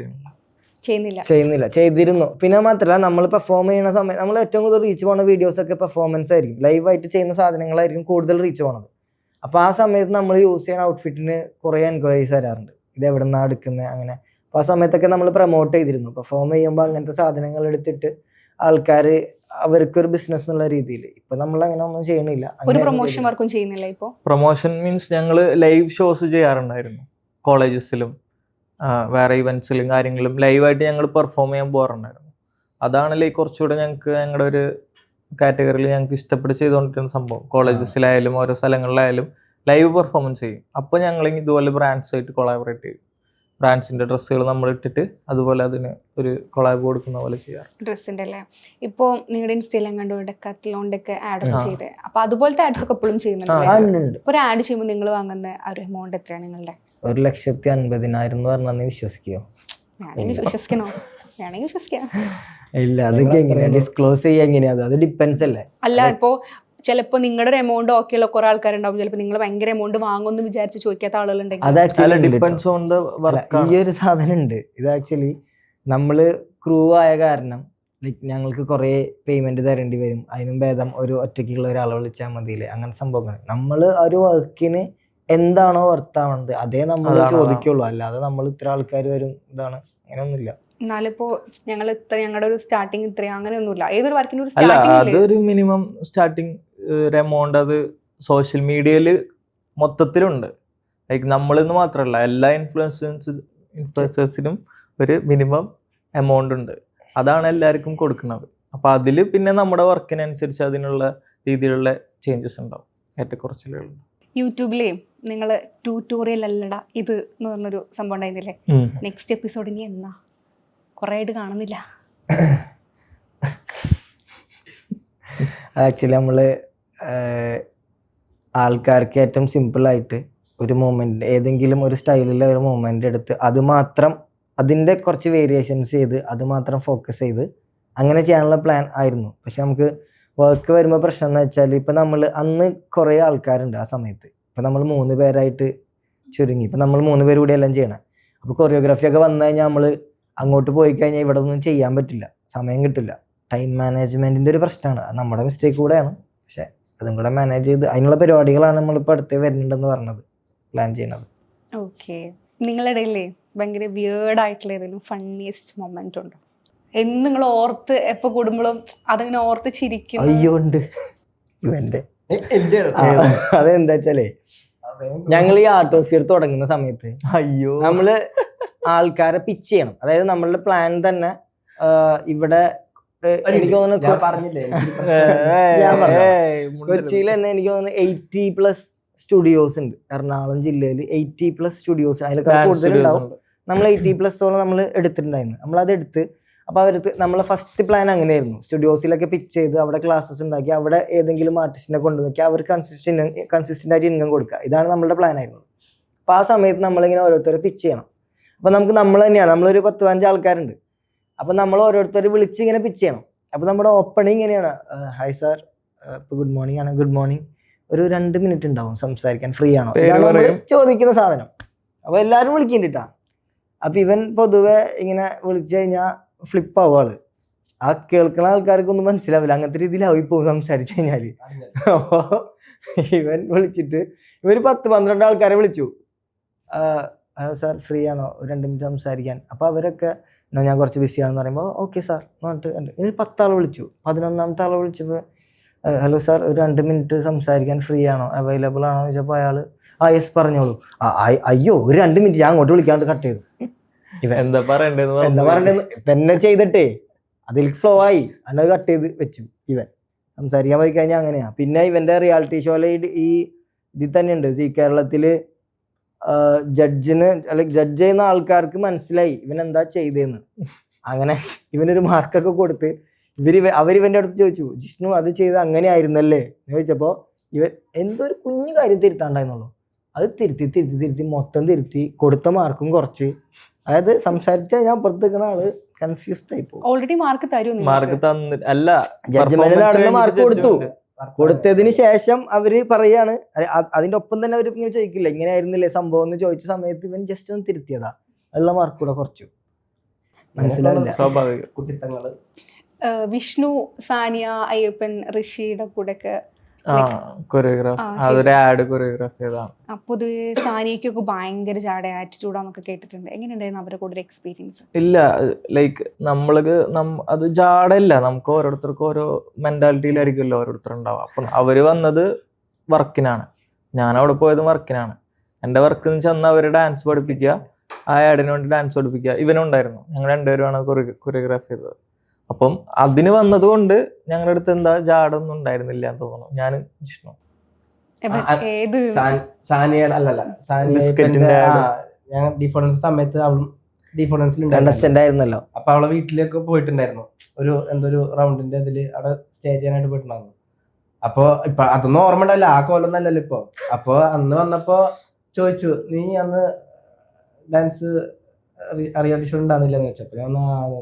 ചെയ്യുന്നില്ല. ചെയ്യുന്നില്ല. ചെയ്തിരുന്നു. പിന്നെ മാത്രമല്ല, നമ്മൾ പെർഫോം ചെയ്യുന്ന സമയത്ത് നമ്മൾ ഏറ്റവും കൂടുതൽ റീച്ച് പോകുന്ന വീഡിയോസ് ഒക്കെ പെർഫോമൻസ് ആയിരിക്കും. ലൈവായിട്ട് ചെയ്യുന്ന സാധനങ്ങളായിരിക്കും കൂടുതൽ റീച്ച് പോണത്. അപ്പോൾ ആ സമയത്ത് നമ്മൾ യൂസ് ചെയ്യുന്ന ഔട്ട്ഫിറ്റിന് കുറേ എൻക്വയറീസ് വരാറുണ്ട്, ഇത് എവിടെ നിന്നാണ് എടുക്കുന്നത് അങ്ങനെ. അപ്പോൾ ആ സമയത്തൊക്കെ നമ്മൾ പ്രൊമോട്ട് ചെയ്തിരുന്നു. പെർഫോം ചെയ്യുമ്പോൾ അങ്ങനത്തെ സാധനങ്ങൾ എടുത്തിട്ട് ആൾക്കാർ അവർക്കൊരു ബിസിനസ് എന്നുള്ള രീതിയിൽ. ഇപ്പൊ നമ്മൾ അങ്ങനെ ഒന്നും ചെയ്യണില്ല. ഒരു പ്രൊമോഷൻ വർക്കും ചെയ്യുന്നില്ല ഇപ്പോ? പ്രൊമോഷൻ മീൻസ് ഞങ്ങൾ ലൈവ് ഷോസ് ചെയ്യാറുണ്ടായിരുന്നു കോളേജസിലും വേറെ ഇവന്റ്സിലും കാര്യങ്ങളും ലൈവായിട്ട് ഞങ്ങൾ പെർഫോം ചെയ്യാൻ പോകാറുണ്ടായിരുന്നു. അതാണല്ലേ കുറച്ചുകൂടെ ഞങ്ങൾക്ക് ഞങ്ങളുടെ ഒരു കാറ്റഗറിയിൽ ഞങ്ങൾക്ക് ഇഷ്ടപ്പെട്ട് ചെയ്തുകൊണ്ടിരുന്ന സംഭവം. കോളേജസിലായാലും ഓരോ സ്ഥലങ്ങളിലായാലും ലൈവ് പെർഫോമൻസ് ചെയ്യും. അപ്പോൾ ഞങ്ങൾ ഇതുപോലെ ബ്രാൻഡ്സായിട്ട് കൊളാബറേറ്റ് ചെയ്യും. ബ്രാൻഡ്സിന്റെ ഡ്രസ്സുകൾ നമ്മൾ ഇട്ടിട്ട് അതുപോലെ അതിന് ഒരു കൊളാബ് കൊടുക്കുന്ന പോലെ ചെയ്യാറ്. ഡ്രസ്സിന്റെ അല്ലേ? ഇപ്പോ നിങ്ങളുടെ ഇൻസ്റ്റയിലും കണ്ടു ഡെക്കാത്ലോണിന്റെ ആഡ് ഒക്കെ ചെയ്തേ, അപ്പൊ അതുപോലത്തെ ആഡ്സ് ഒക്കെ എപ്പോഴും ചെയ്യുന്നുണ്ട്. ഒരു ആഡ് ചെയ്യുമ്പോൾ നിങ്ങൾ വാങ്ങുന്ന ഒരു എമൗണ്ട് എത്രയാണ് നിങ്ങളുടെ? 1,50,000 എന്ന് പറഞ്ഞാൽ നീ വിശ്വസിക്കോ? വേണമെങ്കിൽ വിശ്വസിക്കണോ? വേണമെങ്കിൽ വിശ്വസിക്കാം. ഇല്ല, അതൊക്കെ എങ്ങനെയാ ഡിസ്ക്ലോസ് ചെയ്യാ? എങ്ങനെയാ? അത് ഡിപ്പെൻസ് അല്ലേ. അല്ല, ഇപ്പോ ചിലപ്പോ നിങ്ങളുടെ ഒരു എമൗണ്ട് ഓക്കെ ഉള്ള കുറെ ആൾക്കാരുണ്ടാവും, ചിലപ്പോൾ നിങ്ങൾ ഭയങ്കര എമൗണ്ട് വാങ്ങുമെന്ന് വിചാരിച്ച് ചോദിക്കാത്ത ആളുകളുണ്ടെങ്കിൽ. അത് actually depends on the work. ഈ ഒരു സാധനം ഉണ്ട്. ഇത് ആക്ച്വലി നമ്മള് ക്രൂ ആയ കാരണം ലൈക്ക് ഞങ്ങൾക്ക് കുറേ പേയ്മെന്റ് തരേണ്ടി വരും. അതിനും ഭേദം ഒരു ഒറ്റയ്ക്കുള്ള ഒരാളെ വിളിച്ചാൽ മതിയില്ലേ, അങ്ങനെ സംഭവങ്ങൾ. നമ്മൾ ഒരു വർക്കിന് എന്താണോ വർത്താവുന്നത് അതേ നമ്മൾ ചോദിക്കുള്ളൂ. അല്ലാതെ നമ്മൾ ഇത്ര ആൾക്കാർ വരും ഇതാണ് അങ്ങനെയൊന്നുമില്ല. എന്നാലിപ്പോ ഞങ്ങളുടെ ഒരു സ്റ്റാർട്ടിങ് ഇത്രയും അങ്ങനെയൊന്നുമില്ല. ഏതൊരു വർക്കിനും ഒരു അല്ല, സ്റ്റാർട്ടിംഗ് അതൊരു മിനിമം സ്റ്റാർട്ടിങ് ഒരു എമൗണ്ട് അത് സോഷ്യൽ മീഡിയയിൽ മൊത്തത്തിലുണ്ട്. ലൈക്ക് നമ്മളിന്ന് മാത്രമല്ല, എല്ലാ ഇൻഫ്ലുവൻസേഴ്സിനും ഒരു മിനിമം എമൗണ്ട് ഉണ്ട്. അതാണ് എല്ലാവർക്കും കൊടുക്കുന്നത്. അപ്പോൾ അതിൽ പിന്നെ നമ്മുടെ വർക്കിനനുസരിച്ച് അതിനുള്ള രീതിയിലുള്ള ചേഞ്ചസ് ഉണ്ടാവും, ഏറ്റക്കുറച്ചിലുകൾ. യൂട്യൂബിലേ നിങ്ങൾ ട്യൂട്ടോറിയൽ അല്ലടാ ഇത് എന്ന് പറഞ്ഞൊരു സംഭവം ഉണ്ടായിരുന്നില്ലേ? നെക്സ്റ്റ് എപ്പിസോഡ് ഇനി എന്നാ? കുറേ ആയിട്ട് കാണുന്നില്ല. ആക്ച്വലി നമ്മൾ ആൾക്കാർക്ക് ഏറ്റവും സിമ്പിളായിട്ട് ഒരു മൂവ്മെൻറ്റ്, ഏതെങ്കിലും ഒരു സ്റ്റൈലിലെ ഒരു മൂവ്മെൻ്റ് എടുത്ത് അത് മാത്രം അതിൻ്റെ കുറച്ച് വേരിയേഷൻസ് ചെയ്ത് അത് മാത്രം ഫോക്കസ് ചെയ്ത് അങ്ങനെ ചെയ്യാനുള്ള പ്ലാൻ ആയിരുന്നു. പക്ഷെ നമുക്ക് വർക്ക് വരുമ്പോൾ പ്രശ്നം എന്ന് വെച്ചാൽ ഇപ്പം നമ്മൾ അന്ന് കുറേ ആൾക്കാരുണ്ട് ആ സമയത്ത്. ഇപ്പം നമ്മൾ 3 പേരായിട്ട് ചുരുങ്ങി. ഇപ്പം നമ്മൾ 3 പേര് കൂടി എല്ലാം ചെയ്യണം. അപ്പോൾ കൊറിയോഗ്രാഫിയൊക്കെ വന്നു കഴിഞ്ഞാൽ നമ്മൾ അങ്ങോട്ട് പോയി കഴിഞ്ഞാൽ ഇവിടെ ഒന്നും ചെയ്യാൻ പറ്റില്ല, സമയം കിട്ടില്ല. ടൈം മാനേജ്മെൻറ്റിൻ്റെ ഒരു പ്രശ്നമാണ്. അത് നമ്മുടെ മിസ്റ്റേക്ക് കൂടെയാണ്. പക്ഷേ അതും കൂടെ മാനേജ് ചെയ്ത് അതിനുള്ള പരിപാടികളാണ് നമ്മളിപ്പോൾ അടുത്ത് വരുന്നുണ്ടെന്ന് പറഞ്ഞത്, പ്ലാൻ ചെയ്യുന്നത്. ഓക്കെ. നിങ്ങളുടെ ഇടയിലേ ഭയങ്കര വിയേർഡായിട്ടുള്ള ഏതെങ്കിലും ഫണ്ണിയസ്റ്റ് മൊമെന്റ് ഉണ്ടോ? എന്ന് നിങ്ങൾ ഓർത്ത് എപ്പോൾ കൂടുമ്പോഴും അതങ്ങനെ ഓർത്ത് ചിരിക്കും? അയ്യോ ഉണ്ട്. ഇവൻ്റെ അതെന്താ വെച്ചാലേ, ഞങ്ങൾ ഈ ആർട്ടോസ്ഫിയർ തുടങ്ങുന്ന സമയത്ത് അയ്യോ നമ്മള് ആൾക്കാരെ പിച്ച് ചെയ്യണം. അതായത് നമ്മളുടെ പ്ലാൻ തന്നെ ഇവിടെ എനിക്ക് തോന്നുന്നു കൊച്ചിയിൽ തന്നെ എനിക്ക് തോന്നുന്നു 80+ സ്റ്റുഡിയോസ് ഉണ്ട്. എറണാകുളം ജില്ലയിൽ 80+ സ്റ്റുഡിയോസ്, അതിലൊക്കെ കൂടുതലുണ്ടാവും. നമ്മൾ 80+ നമ്മൾ എടുത്തിട്ടുണ്ടായിരുന്നു. നമ്മളത് എടുത്ത് അപ്പോൾ അവർക്ക് നമ്മളെ ഫസ്റ്റ് പ്ലാൻ അങ്ങനെയായിരുന്നു. സ്റ്റുഡിയോസിലൊക്കെ പിച്ച് ചെയ്ത് അവിടെ ക്ലാസ്സസ് ഉണ്ടാക്കി അവിടെ ഏതെങ്കിലും ആർട്ടിസ്റ്റിനെ കൊണ്ടുവയ്ക്കുക, അവർ കൺസിസ്റ്റൻ്റ് ആയിട്ട് ഇൻകം കൊടുക്കുക. ഇതാണ് നമ്മുടെ പ്ലാൻ ആയിരുന്നത്. അപ്പോൾ ആ സമയത്ത് നമ്മളിങ്ങനെ ഓരോരുത്തരെ പിച്ച് ചെയ്യണം. അപ്പോൾ നമുക്ക് നമ്മൾ തന്നെയാണ്, നമ്മളൊരു 10-15 ആൾക്കാരുണ്ട്. അപ്പോൾ നമ്മൾ ഓരോരുത്തർ വിളിച്ച് ഇങ്ങനെ പിച്ച് ചെയ്യണം. അപ്പോൾ നമ്മുടെ ഓപ്പണിങ് ഇങ്ങനെയാണ്, ഹായ് സാർ, ഇപ്പോൾ ഗുഡ് മോർണിംഗ് ആണ്, ഗുഡ് മോർണിംഗ്, ഒരു 2 മിനിറ്റ് ഉണ്ടാവും സംസാരിക്കാൻ, ഫ്രീ ആണോ, ചോദിക്കുന്ന സാധനം. അപ്പോൾ എല്ലാവരും വിളിക്കുന്നുണ്ട് കേട്ടോ. അപ്പോൾ ഇവൻ പൊതുവെ ഇങ്ങനെ വിളിച്ചു കഴിഞ്ഞാൽ ഫ്ലിപ്പ് ആവും ആള്. ആ കേൾക്കുന്ന ആൾക്കാർക്കൊന്നും മനസ്സിലാവില്ല, അങ്ങനത്തെ രീതിയിലാവും ഇപ്പോൾ സംസാരിച്ചു കഴിഞ്ഞാല്. അപ്പോൾ ഇവൻ വിളിച്ചിട്ട് ഇവര് 10-12 ആൾക്കാരെ വിളിച്ചു. ഹലോ സാർ ഫ്രീ ആണോ, ഒരു 2 മിനിറ്റ് സംസാരിക്കാൻ? അപ്പോൾ അവരൊക്കെ ഞാൻ കുറച്ച് ബിസിയാണെന്ന് പറയുമ്പോൾ ഓക്കെ സാർ എന്ന് പറഞ്ഞിട്ട് ഇവർ 10 ആളെ വിളിച്ചു. 11ാമത്തെ ആളെ വിളിച്ചപ്പോൾ ഹലോ സാർ ഒരു 2 മിനിറ്റ് സംസാരിക്കാൻ ഫ്രീ ആണോ, അവൈലബിൾ ആണോ എന്ന് ചോദിച്ചപ്പോൾ അയാൾ യെസ് പറഞ്ഞോളൂ. അയ്യോ ഒരു 2 മിനിറ്റ്, ഞാൻ അങ്ങോട്ട് വിളിക്കാണ്ട് കട്ട് ചെയ്തു. എന്താ പറയണ്ടെന്ന് തന്നെ ചെയ്തിട്ടേ അതിൽ ഫ്ലോ ആയി, അത് കട്ട് ചെയ്ത് വെച്ചു. ഇവൻ സംസാരിക്കാൻ പോയി കഴിഞ്ഞാൽ അങ്ങനെയാ. പിന്നെ ഇവന്റെ റിയാലിറ്റി ഷോയിലെ ഈ ഇതിൽ തന്നെയുണ്ട്, കേരളത്തില് ജഡ്ജിന് അല്ലെങ്കിൽ ജഡ്ജ് ചെയ്യുന്ന ആൾക്കാർക്ക് മനസ്സിലായി ഇവൻ എന്താ ചെയ്തതെന്ന്. അങ്ങനെ ഇവനൊരു മാർക്കൊക്കെ കൊടുത്ത് അവരിവന്റെ അടുത്ത് ചോദിച്ചു, ജിഷ്ണു അത് ചെയ്ത് അങ്ങനെ ആയിരുന്നല്ലേ എന്ന് ചോദിച്ചപ്പോൾ ഇവൻ എന്തോ ഒരു കുഞ്ഞു കാര്യം തിരുത്താണ്ടായിരുന്നുള്ളൂ, അത് തിരുത്തി മൊത്തം തിരുത്തി, കൊടുത്ത മാർക്കും കുറച്ച്. അതായത് സംസാരിച്ച ഞാൻ പുറത്ത് നിൽക്കുന്ന ആള് കൺഫ്യൂസ്ഡ് ആയി പോകും. ഓൾറെഡി മാർക്ക് തരും, മാർക്ക് അല്ല ജഡ്ജ്മെന്റിൽ നടന്ന മാർക്ക് കൊടുത്തതിന് ശേഷം അവര് പറയാണ്, അതിന്റെ ഒപ്പം തന്നെ അവർ ഇങ്ങനെ ചോദിക്കില്ല ഇങ്ങനെ ആയിരുന്നില്ലേ സംഭവം എന്ന് ചോദിച്ച സമയത്ത് ഇവൻ ജസ്റ്റ് ഒന്ന് തിരുത്തിയതാ, ഉള്ള മാർക്ക് കൂടെ കുറച്ചു. മനസ്സിലാവില്ല, സ്വാഭാവികം. കുട്ടിത്തങ്ങള്. വിഷ്ണു, സാനിയ, അയ്യപ്പൻ, ഋഷിയുടെ കൂടെ ഒക്കെ കൊറിയോഗ്രാഫ്, അതൊരു ആഡ് കൊറിയോഗ്രാഫ് ചെയ്താണ്. പൊതുവെ സാനിയക്കൊക്കെ ഭയങ്കര ജാട ആറ്റിറ്റ്യൂഡാന്നൊക്കെ കേട്ടിട്ടുണ്ട്. എങ്ങനെയുണ്ടായിരുന്നു അവരുടെ കൂടെ എക്സ്പീരിയൻസ്? ഇല്ല, ലൈക്ക് നമ്മൾക്ക് അത് ജാടല്ല, നമുക്ക് ഓരോരുത്തർക്കും ഓരോ മെന്റാലിറ്റിയിലായിരിക്കുമല്ലോ ഓരോരുത്തരുണ്ടാവുക. അപ്പം അവര് വന്നത് വർക്കിനാണ്, ഞാൻ അവിടെ പോയത് വർക്കിനാണ്. എൻ്റെ വർക്ക് എന്ന് വെച്ചാൽ അന്ന് അവര് ഡാൻസ് പഠിപ്പിക്കുക, ആ ആഡിന് വേണ്ടി ഡാൻസ് പഠിപ്പിക്കുക. ഇവനുണ്ടായിരുന്നു, ഞങ്ങൾ രണ്ടുപേരുമാണ് കൊറിയോഗ്രാഫ് ചെയ്തത്. അപ്പം അതിന് വന്നതുകൊണ്ട് ഞങ്ങളുടെ അടുത്ത് എന്താ ജാടൊന്നും ഉണ്ടായിരുന്നില്ല എന്ന് തോന്നുന്നു. ഞാനും ജിഷ്ണു. സാനിയുടെ അല്ലല്ല ഞങ്ങൾ ഡിഫറൻസ് സമയത്ത് അവളും ഡിഫറൻസിലുണ്ടായിരുന്നല്ലോ. അപ്പൊ അവളെ വീട്ടിലേക്ക് പോയിട്ടുണ്ടായിരുന്നു, എന്തൊരു റൗണ്ടിന്റെ ഇതില് അവിടെ സ്റ്റേ ചെയ്യാനായിട്ട് പോയിട്ടുണ്ടായിരുന്നു. അപ്പൊ ഇപ്പൊ അതൊന്നും ഓർമ്മ ഉണ്ടല്ല, ആ കോലൊന്നല്ലല്ലോ ഇപ്പൊ. അപ്പൊ അന്ന് വന്നപ്പോ ചോദിച്ചു, നീ അന്ന് ഡാൻസ് റിയാലിറ്റി ഷോ ഉണ്ടാകുന്നില്ലെന്ന് വെച്ചപ്പോ ഞാൻ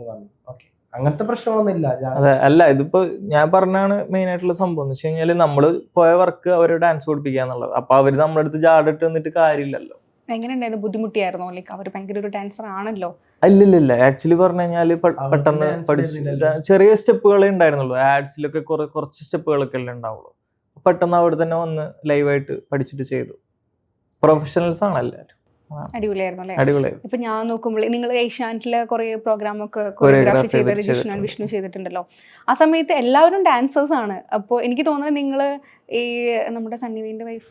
പറഞ്ഞു ഓക്കെ, അങ്ങനത്തെ പ്രശ്നമൊന്നുമില്ല. അതെ, അല്ല ഇതിപ്പോ ഞാൻ പറഞ്ഞാണ് മെയിൻ ആയിട്ടുള്ള സംഭവം എന്ന് വെച്ച് കഴിഞ്ഞാല് നമ്മള് പോയ വർക്ക് അവര് ഡാൻസ് പഠിപ്പിക്കുക എന്നുള്ളത്. അപ്പൊ അവര് നമ്മുടെ അടുത്ത് ജാടിട്ട് വന്നിട്ട് കാര്യമില്ലല്ലോ. എങ്ങനെയുണ്ടായിരുന്നു? ബുദ്ധിമുട്ടിയായിരുന്നോ? ലൈക്ക് അവർ ഭയങ്കര ഒരു ഡാൻസർ ആണല്ലോ. ഇല്ല, ആക്ച്വലി പറഞ്ഞു കഴിഞ്ഞാല് പെട്ടെന്ന് പഠിച്ചു ചെറിയ സ്റ്റെപ്പുകളേ ഉണ്ടായിരുന്നുള്ളൂ. ആഡ്സിലൊക്കെ കുറച്ച് സ്റ്റെപ്പുകളൊക്കെ അല്ലേ ഉണ്ടാവുള്ളൂ. പെട്ടെന്ന് അവിടെ തന്നെ വന്ന് ലൈവായിട്ട് പഠിച്ചിട്ട് ചെയ്തു. പ്രൊഫഷണൽസ് ആണ് എല്ലാവരും. അടിപൊളിയായിരുന്നു അല്ലേ? അടിപൊളിയായിരുന്നു. ഇപ്പൊ ഞാൻ നോക്കുമ്പോൾ നിങ്ങൾ ഏഷ്യാനെറ്റിലെ കുറെ പ്രോഗ്രാം ഒക്കെ കൊറിയോഗ്രാഫി ചെയ്തത് വിഷ്ണു ചെയ്തിട്ടുണ്ടല്ലോ. ആ സമയത്ത് എല്ലാവരും ഡാൻസേഴ്സ് ആണ്. അപ്പോൾ എനിക്ക് തോന്നുന്നത് നിങ്ങൾ ഈ നമ്മുടെ സണ്ണിവിന്റെ വൈഫ്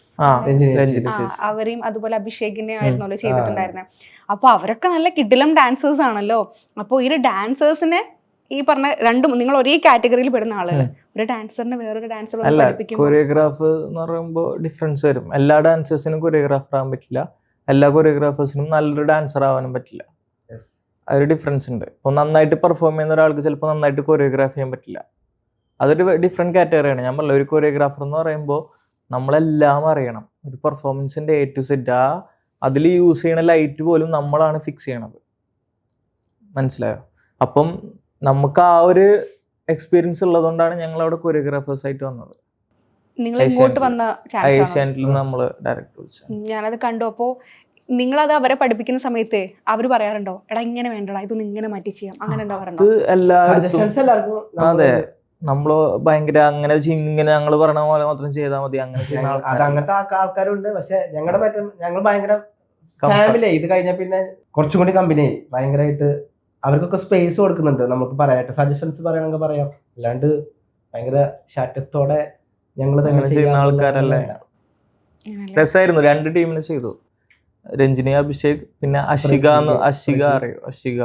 അവരെയും അതുപോലെ അഭിഷേകിനെ ആയിരുന്നല്ലോ ചെയ്തിട്ടുണ്ടായിരുന്നത്. അപ്പൊ അവരൊക്കെ നല്ല കിടിലം ഡാൻസേഴ്സ് ആണല്ലോ. അപ്പോൾ ഈ ഡാൻസേഴ്സിനെ ഈ പറഞ്ഞ രണ്ടും നിങ്ങൾ ഒരേ കാറ്റഗറിയിൽ പെടുന്ന ആളുകൾ, ഒരു ഡാൻസറിനെ വേറൊരു ഡാൻസർ പഠിപ്പിക്കും. കൊറിയോഗ്രാഫ് എന്ന് പറയുമ്പോൾ ഡിഫറൻസ് വരും. എല്ലാ ഡാൻസേഴ്സിനും കൊറിയോഗ്രാഫർ ആവാൻ പറ്റില്ല, എല്ലാ കൊറിയോഗ്രാഫേഴ്സിനും നല്ലൊരു ഡാൻസർ ആവാനും പറ്റില്ല. അതൊരു ഡിഫറൻസ് ഉണ്ട്. ഇപ്പോൾ നന്നായിട്ട് പെർഫോം ചെയ്യുന്ന ഒരാൾക്ക് ചിലപ്പോൾ നന്നായിട്ട് കൊറിയോഗ്രാഫ് ചെയ്യാൻ പറ്റില്ല. അതൊരു ഡിഫറെൻറ്റ് കാറ്റഗറിയാണ്. ഞാൻ പറഞ്ഞ ഒരു കൊറിയോഗ്രാഫർ എന്ന് പറയുമ്പോൾ നമ്മളെല്ലാം അറിയണം. ഒരു പെർഫോമൻസിൻ്റെ A to Z അതിൽ യൂസ് ചെയ്യണ ലൈറ്റ് പോലും നമ്മളാണ് ഫിക്സ് ചെയ്യണത്. മനസ്സിലായോ? അപ്പം നമുക്ക് ആ ഒരു എക്സ്പീരിയൻസ് ഉള്ളതുകൊണ്ടാണ് ഞങ്ങൾ അവിടെ കൊറിയോഗ്രാഫേഴ്സ് ആയിട്ട് വന്നത്. നിങ്ങൾ ഇങ്ങോട്ട് വന്ന ഏഷ്യാനെറ്റിൽ നമ്മൾ ഡയറക്റ്റ് വിളിച്ചു. ഞാനത് കണ്ടു. അപ്പോൾ നിങ്ങളത് അവരെ പഠിപ്പിക്കുന്ന സമയത്ത് അവർ പറയാറുണ്ടോ, എടാ ഇങ്ങനെ വേണ്ടടാ, ഇതൊന്നും ഇങ്ങനെ മാറ്റി ചെയ്യാം, അങ്ങനെ ഉണ്ടോ പറഞ്ഞോ? അതെ, നമ്മള് ഭയങ്കര അങ്ങനെ ഇങ്ങനെ ഞങ്ങൾ പറഞ്ഞ പോലെ മാത്രം ചെയ്താൽ മതി, അങ്ങനെ ചെയ്യുന്ന അങ്ങനത്തെ ആൾക്കാരുണ്ട്. പക്ഷെ ഞങ്ങൾ ഭയങ്കര ഫാമിലി. ഇത് കഴിഞ്ഞ പിന്നെ കുറച്ചും കൂടി കമ്പനി ഭയങ്കരമായിട്ട് അവർക്കൊക്കെ സ്പേസ് കൊടുക്കുന്നുണ്ട് നമുക്ക് പറയാനായിട്ട്. സജഷൻസ് പറയണമെങ്കിൽ പറയാം. അല്ലാണ്ട് ഭയങ്കര ശാഠ്യത്തോടെ ഞങ്ങൾ തന്നെ ചെയ്യുന്ന ആൾക്കാരല്ലേ. രസമായിരുന്നു. 2 ടീമിന് ചെയ്തു, രഞ്ജിനി, അഭിഷേക്, പിന്നെ അഷിക അറിയോ? അഷിക,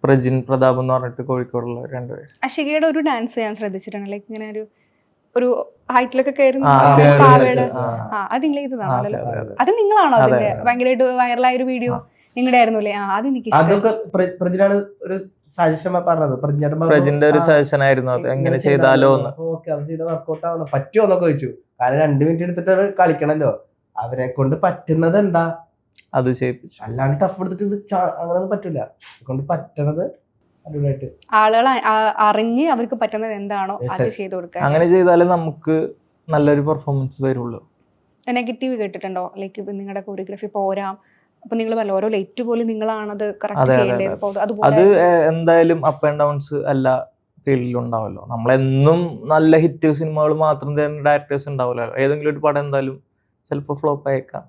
പ്രജിൻ പ്രതാപ് എന്ന് പറഞ്ഞിട്ട് കോഴിക്കോടുള്ള 2 പേര്. അഷികയുടെ ഒരു ഡാൻസ് ഞാൻ ശ്രദ്ധിച്ചിട്ടുണ്ട്, ലൈക്ക് ഇങ്ങനെ ഒരു ഹൈറ്റിലൊക്കെ കയറുന്ന അത് നിങ്ങൾ ചെയ്തതാണല്ലോ. അത് നിങ്ങളാണോ അതിന്റെ ഭയങ്കരമായിട്ട് വൈറലായ ഒരു വീഡിയോ നിങ്ങളുടെ ആയിരുന്നല്ലേ? അതൊക്കെ പ്രജിനാണ് ഒരു സജഷൻ പറഞ്ഞത്. പ്രജിന്റെ ഒരു സജഷൻ ആയിരുന്നു അത്, എങ്ങനെ ചെയ്താലോ എന്ന്. ഓക്കെ, അത് ചെയ്ത വർക്കൗട്ട് ആവണം, പറ്റുമോ എന്നൊക്കെ ചോദിച്ചു. കാരണം 2 മിനിറ്റ് എടുത്തിട്ട് കളിക്കണല്ലോ. അവരെ കൊണ്ട് പറ്റുന്നത് എന്താ അത് ചെയ്യിപ്പിച്ചു. അല്ലാണ്ട് ടഫ് എടുത്തിട്ട് അങ്ങനെയൊന്നും പറ്റില്ല. കൊണ്ട് പറ്റണത് അടിപൊളിയായിട്ട് ആളുകൾ അറിഞ്ഞ് അവർക്ക് പറ്റുന്നത് എന്താണോ അത് ചെയ്ത് കൊടുക്കുക. അങ്ങനെ ചെയ്താലേ നമുക്ക് നല്ലൊരു പെർഫോമൻസ് വരുള്ളൂ. നെഗറ്റീവ് കേട്ടിട്ടുണ്ടോ? ലൈക്ക് നിങ്ങളുടെ കൊറിയോഗ്രാഫി പോരാ, അപ്പൊ നിങ്ങൾ പറഞ്ഞ ഓരോ ലൈറ്റ് പോലും നിങ്ങളാണത് കറക്റ്റ് ചെയ്യേണ്ടത്. അത് എന്തായാലും അപ്പ് ആൻഡ് ഡൗൺസ് അല്ല ഫീൽഡിലുണ്ടാവുമല്ലോ. നമ്മളെന്നും നല്ല ഹിറ്റ് സിനിമകൾ മാത്രം തരുന്ന ഡയറക്ടേഴ്സ് ഉണ്ടാവില്ലല്ലോ. ഏതെങ്കിലും ഒരു പടം എന്തായാലും ചിലപ്പോൾ ഫ്ലോപ്പ് ആയേക്കാം.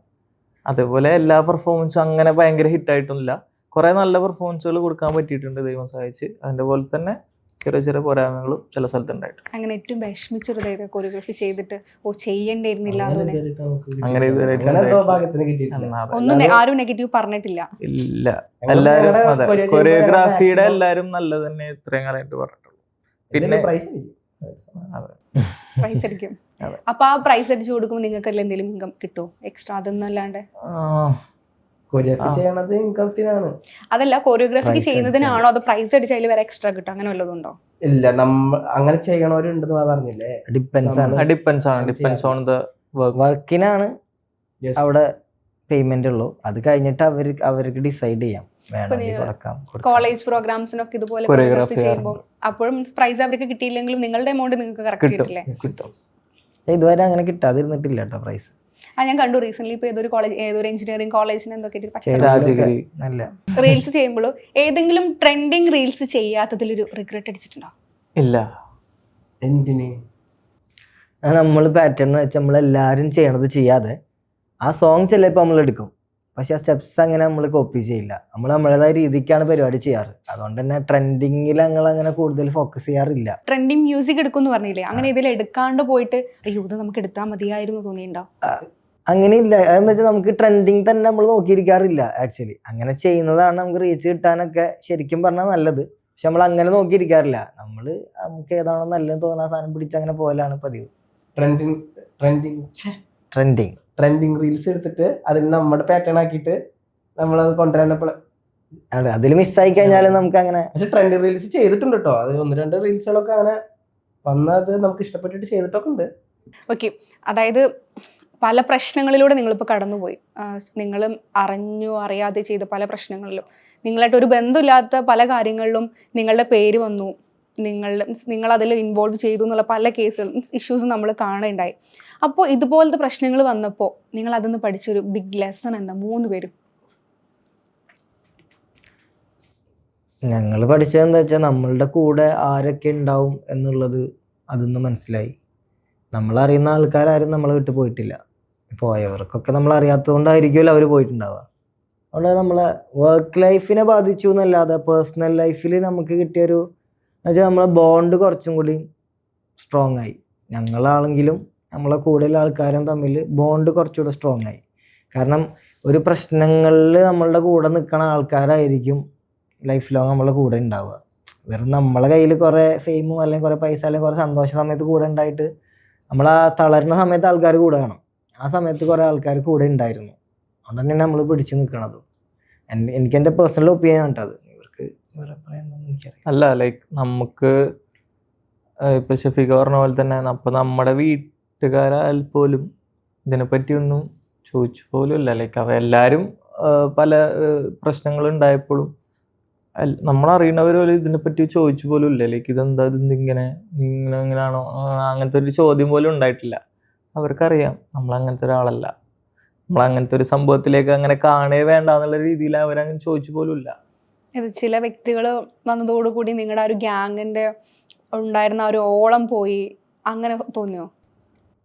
അതേപോലെ എല്ലാ പെർഫോമൻസും അങ്ങനെ ഭയങ്കര ഹിറ്റായിട്ടൊന്നുമില്ല. കുറേ നല്ല പെർഫോമൻസുകൾ കൊടുക്കാൻ പറ്റിയിട്ടുണ്ട് ദൈവം സഹായിച്ച്. അതിൻ്റെ പോലെ തന്നെ ചെറിയ ചെറിയ പോരായ്മകളും ചില സ്ഥലത്തുണ്ടായിട്ടുണ്ട്. അങ്ങനെ ഏറ്റവും വിഷമിച്ചൊരു കൊറിയോഗ്രാഫി ചെയ്തിട്ട് ചെയ്യണ്ടായിരുന്നില്ല അങ്ങനെ ഇതുവരെയായിട്ട് അങ്ങനെ എന്തോ ഉണ്ടായിട്ടില്ല. ഭാഗത്തിന് കിട്ടിയിട്ടില്ല. എന്നാ ഒന്നും ആരും നെഗറ്റീവ് പറഞ്ഞിട്ടില്ല. ഇല്ല, ഞങ്ങൾ എല്ലാരും ഞങ്ങളുടെ അതെ കൊറിയോഗ്രാഫി കൊറിയോഗ്രാഫിയുടെ maximum എല്ലാരും നല്ലത് തന്നെ ഇത്രയും കാലമായിട്ട് പറഞ്ഞിട്ടുള്ളൂ. പിന്നെ പിന്നെ പ്രൈസ് അതെ പ്രൈസ് അടിക്കും. അതെ. അപ്പൊ ആ പ്രൈസ് അടിച്ചു കൊടുക്കുമ്പോൾ നിങ്ങൾക്ക് എന്തെങ്കിലും ഇൻകം കിട്ടുമോ എക്സ്ട്രാ? അതൊന്നും അല്ലാണ്ട് കൊറിയോഗ്രാഫി ചെയ്യണത് ഇൻകത്തിനാണ്. അതല്ല, കൊറിയോഗ്രാഫിക്ക് Price ചെയ്യുന്നതിനാണോ അത് പ്രൈസ് അടിച്ച് അതിൽ വേറെ എക്സ്ട്രാ കിട്ടും, അങ്ങനെ വല്ലതും ഉണ്ടോ? ഇല്ല, അങ്ങനെ ചെയ്യണവരുണ്ടെന്ന് പറഞ്ഞില്ലേ. ഡിപ്പെൻസ് ആണ്. Depends on the work. വർക്കിനാണ് Yes. അവിടെ പേയ്മെന്റ് ഉള്ളൂ. അത് കഴിഞ്ഞിട്ട് അവർക്ക് ഡിസൈഡ് ചെയ്യാം വേണമെങ്കിൽ നിങ്ങൾ കൊടുക്കാം. കോളേജ് പ്രോഗ്രാംസിനൊക്കെ ഇതുപോലെ Choreography കൊറിയോഗ്രാഫി ചെയ്യുമ്പോൾ അപ്പോഴും പ്രൈസ് അവർക്ക് കിട്ടിയില്ലെങ്കിലും നിങ്ങളുടെ എമൗണ്ട് നിങ്ങൾക്ക് കറക്റ്റ് കിട്ടും കിട്ടില്ലേ? കിട്ടും. ഇതുവരെ അങ്ങനെ കിട്ടാതിരുന്നിട്ടില്ല കേട്ടോ പ്രൈസ്. ഞാൻ കണ്ടു റീസെന്റ് ഇപ്പൊ ഏതൊരു എഞ്ചിനീയറിംഗ് കോളേജിന് എന്തൊക്കെ രാജഗിരി നല്ല റീൽസ് ചെയ്യുമ്പോഴും ഏതെങ്കിലും ട്രെൻഡിങ് റീൽസ് ചെയ്യാത്തതിലൊരു റിഗ്രറ്റ് അടിച്ചിട്ടുണ്ടോ? ഇല്ല. എന്തിന് നമ്മൾ പാറ്റേൺ വെച്ച് നമ്മളെല്ലാവരും ചെയ്യണത് ചെയ്യാതെ ആ സോങ്സ് എല്ലാം ഇപ്പം നമ്മൾ എടുക്കും, പക്ഷെ ആ സ്റ്റെപ്സ് അങ്ങനെ നമ്മൾ കോപ്പി ചെയ്യില്ല. നമ്മൾ നമ്മുടേതായ രീതിക്കാണ് പരിപാടി ചെയ്യാറ്. അതുകൊണ്ട് തന്നെ ട്രെൻഡിങ്ങിൽ ഞങ്ങൾ അങ്ങനെ കൂടുതൽ ഫോക്കസ് ചെയ്യാറില്ല. ട്രെൻഡിങ് മ്യൂസിക് എടുക്കുമെന്ന് പറഞ്ഞില്ലേ, അങ്ങനെ ഇതിൽ എടുക്കാണ്ട് പോയിട്ട് അയ്യോ ഇത് നമുക്ക് എടുത്താൽ മതിയായിരുന്നു തോന്നിയിട്ടുണ്ടോ? അങ്ങനെയില്ല. അതെന്ന് വെച്ചാൽ നമുക്ക് ട്രെൻഡിങ് തന്നെ നമ്മൾ നോക്കിയിരിക്കാറില്ല. ആക്ച്വലി അങ്ങനെ ചെയ്യുന്നതാണ് നമുക്ക് റീച്ച് കിട്ടാനൊക്കെ ശരിക്കും പറഞ്ഞാൽ നല്ലത്. പക്ഷെ നമ്മൾ അങ്ങനെ നോക്കിയിരിക്കാറില്ല. നമുക്ക് ഏതാണോ നല്ലത് തോന്നുന്ന ആ സാധനം പിടിച്ച് അങ്ങനെ പോലാണ് പതിവ്. ട്രെൻഡിങ് റീൽസ് എടുത്തിട്ട് അതിന് നമ്മുടെ പാറ്റേൺ ആക്കിയിട്ട് നമ്മളത് കൊണ്ടുവരാനപ്പോൾ അതെ, അതിൽ മിസ്സായി കഴിഞ്ഞാൽ നമുക്ക് അങ്ങനെ. പക്ഷെ ട്രെൻഡിങ് റീൽസ് ചെയ്തിട്ടുണ്ട് കേട്ടോ. അത് 1-2 റീൽസുകളൊക്കെ അങ്ങനെ വന്നത് നമുക്ക് ഇഷ്ടപ്പെട്ടിട്ട് ചെയ്തിട്ടൊക്കെ ഉണ്ട്. ഓക്കെ, അതായത് പല പ്രശ്നങ്ങളിലൂടെ നിങ്ങളിപ്പോൾ കടന്നുപോയി. നിങ്ങളും അറിയാതെ ചെയ്ത പല പ്രശ്നങ്ങളിലും നിങ്ങളായിട്ട് ഒരു ബന്ധമില്ലാത്ത പല കാര്യങ്ങളിലും നിങ്ങളുടെ പേര് വന്നു, നിങ്ങൾ അതിൽ ഇൻവോൾവ് ചെയ്തു എന്നുള്ള പല ഇഷ്യൂസും നമ്മൾ കാണുകയുണ്ടായി. അപ്പോൾ ഇതുപോലത്തെ പ്രശ്നങ്ങൾ വന്നപ്പോൾ നിങ്ങൾ അതിന്ന് പഠിച്ചൊരു ബിഗ് ലെസൺ എന്താ? 3 പേരും. ഞങ്ങൾ പഠിച്ചത് എന്താ വെച്ചാൽ നമ്മളുടെ കൂടെ ആരൊക്കെ ഉണ്ടാവും എന്നുള്ളത് അതൊന്ന് മനസ്സിലായി. നമ്മളറിയുന്ന ആൾക്കാരും നമ്മളെ വിട്ട് പോയിട്ടില്ല. പോയവർക്കൊക്കെ നമ്മൾ അറിയാത്തത് കൊണ്ടായിരിക്കുമല്ലോ അവർ പോയിട്ടുണ്ടാവുക. അതുകൊണ്ട് നമ്മളെ വർക്ക് ലൈഫിനെ ബാധിച്ചു എന്നല്ലാതെ പേഴ്സണൽ ലൈഫിൽ നമുക്ക് കിട്ടിയൊരു എന്നുവെച്ചാൽ നമ്മളെ ബോണ്ട് കുറച്ചും കൂടി സ്ട്രോങ് ആയി. ഞങ്ങളാണെങ്കിലും നമ്മളെ കൂടുതൽ ആൾക്കാരും തമ്മിൽ ബോണ്ട് കുറച്ചുകൂടെ സ്ട്രോങ് ആയി. കാരണം ഒരു പ്രശ്നങ്ങളിൽ നമ്മളുടെ കൂടെ നിൽക്കുന്ന ആൾക്കാരായിരിക്കും ലൈഫ് ലോങ് നമ്മളെ കൂടെ ഉണ്ടാവുക. വെറും നമ്മളെ കയ്യിൽ കുറേ ഫെയിമും അല്ലെങ്കിൽ കുറേ പൈസ അല്ലെങ്കിൽ കുറേ സന്തോഷ സമയത്ത് കൂടെ ഉണ്ടായിട്ട് നമ്മൾ ആ തളരുന്ന സമയത്ത് ആൾക്കാർ കൂടെ കാണും. ആ സമയത്ത് കുറേ ആൾക്കാർ കൂടെ ഉണ്ടായിരുന്നു. അതുകൊണ്ട് തന്നെയാണ് നമ്മൾ പിടിച്ചു നിൽക്കണത്. എനിക്ക് എൻ്റെ പേഴ്സണൽ ഒപ്പീനിയൻ ആണ് അത്. ഇവർക്ക് വേറെ പറയാനൊന്നും എനിക്കറിയാം. അല്ല, ലൈക്ക് നമുക്ക് ഇപ്പൊ ഷഫീഖ് പറഞ്ഞ പോലെ തന്നെ അപ്പൊ നമ്മുടെ വീട്ടുകാരായാൽ പോലും ഇതിനെപ്പറ്റിയൊന്നും ചോദിച്ചു പോലും ഇല്ല. ലൈക്ക് എല്ലാവരും പല പ്രശ്നങ്ങൾ ഉണ്ടായപ്പോഴും നമ്മളറിയണവർ പോലും ഇതിനെപ്പറ്റി ചോദിച്ചു പോലും ഇല്ല. ലൈക്ക് ഇതെന്താ, ഇങ്ങനെയാണോ, അങ്ങനത്തെ ഒരു ചോദ്യം പോലും ഉണ്ടായിട്ടില്ല. അവർക്കറിയാം നമ്മളങ്ങനത്തെ ഒരാളല്ല, നമ്മളങ്ങനത്തെ ഒരു സംഭവത്തിലേക്ക് അങ്ങനെ കാണേ വേണ്ട എന്നുള്ള രീതിയിൽ അവരങ്ങനെ ചോദിച്ചു പോലും ഇല്ല. ഇത് ചില വ്യക്തികൾ വന്നതോടുകൂടി നിങ്ങളുടെ ആ ഒരു ഗ്യാങ്ങിന്റെ ഉണ്ടായിരുന്ന ആ ഒരു ഓളം പോയി, അങ്ങനെ തോന്നിയോ?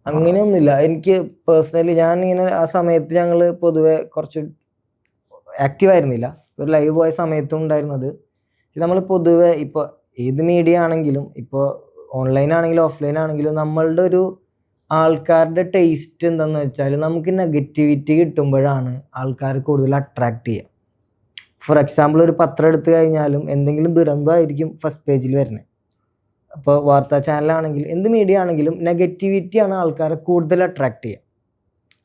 അങ്ങനെയൊന്നുമില്ല. എനിക്ക് പേഴ്സണലി ഞാനിങ്ങനെ ആ സമയത്ത് ഞങ്ങൾ പൊതുവെ കുറച്ച് ആക്റ്റീവ് ആയിരുന്നില്ല. ഒരു ലൈവ് പോയ സമയത്തും ഉണ്ടായിരുന്നത് നമ്മൾ പൊതുവെ ഇപ്പോൾ ഏത് മീഡിയ ആണെങ്കിലും, ഇപ്പോൾ ഓൺലൈൻ ആണെങ്കിലും ഓഫ്ലൈൻ ആണെങ്കിലും നമ്മളുടെ ഒരു ആൾക്കാരുടെ ടേസ്റ്റ് എന്താണെന്ന് വെച്ചാൽ നമുക്ക് നെഗറ്റിവിറ്റി കിട്ടുമ്പോഴാണ് ആൾക്കാർ കൂടുതൽ അട്രാക്ട് ചെയ്യുക. ഫോർ എക്സാമ്പിൾ ഒരു പത്രം എടുത്തു കഴിഞ്ഞാലും എന്തെങ്കിലും ദുരന്തമായിരിക്കും ഫസ്റ്റ് പേജിൽ വരുന്നത്. അപ്പോൾ വാർത്താ ചാനലാണെങ്കിൽ എന്ത് മീഡിയ ആണെങ്കിലും നെഗറ്റിവിറ്റിയാണ് ആൾക്കാരെ കൂടുതൽ അട്രാക്ട് ചെയ്യുക.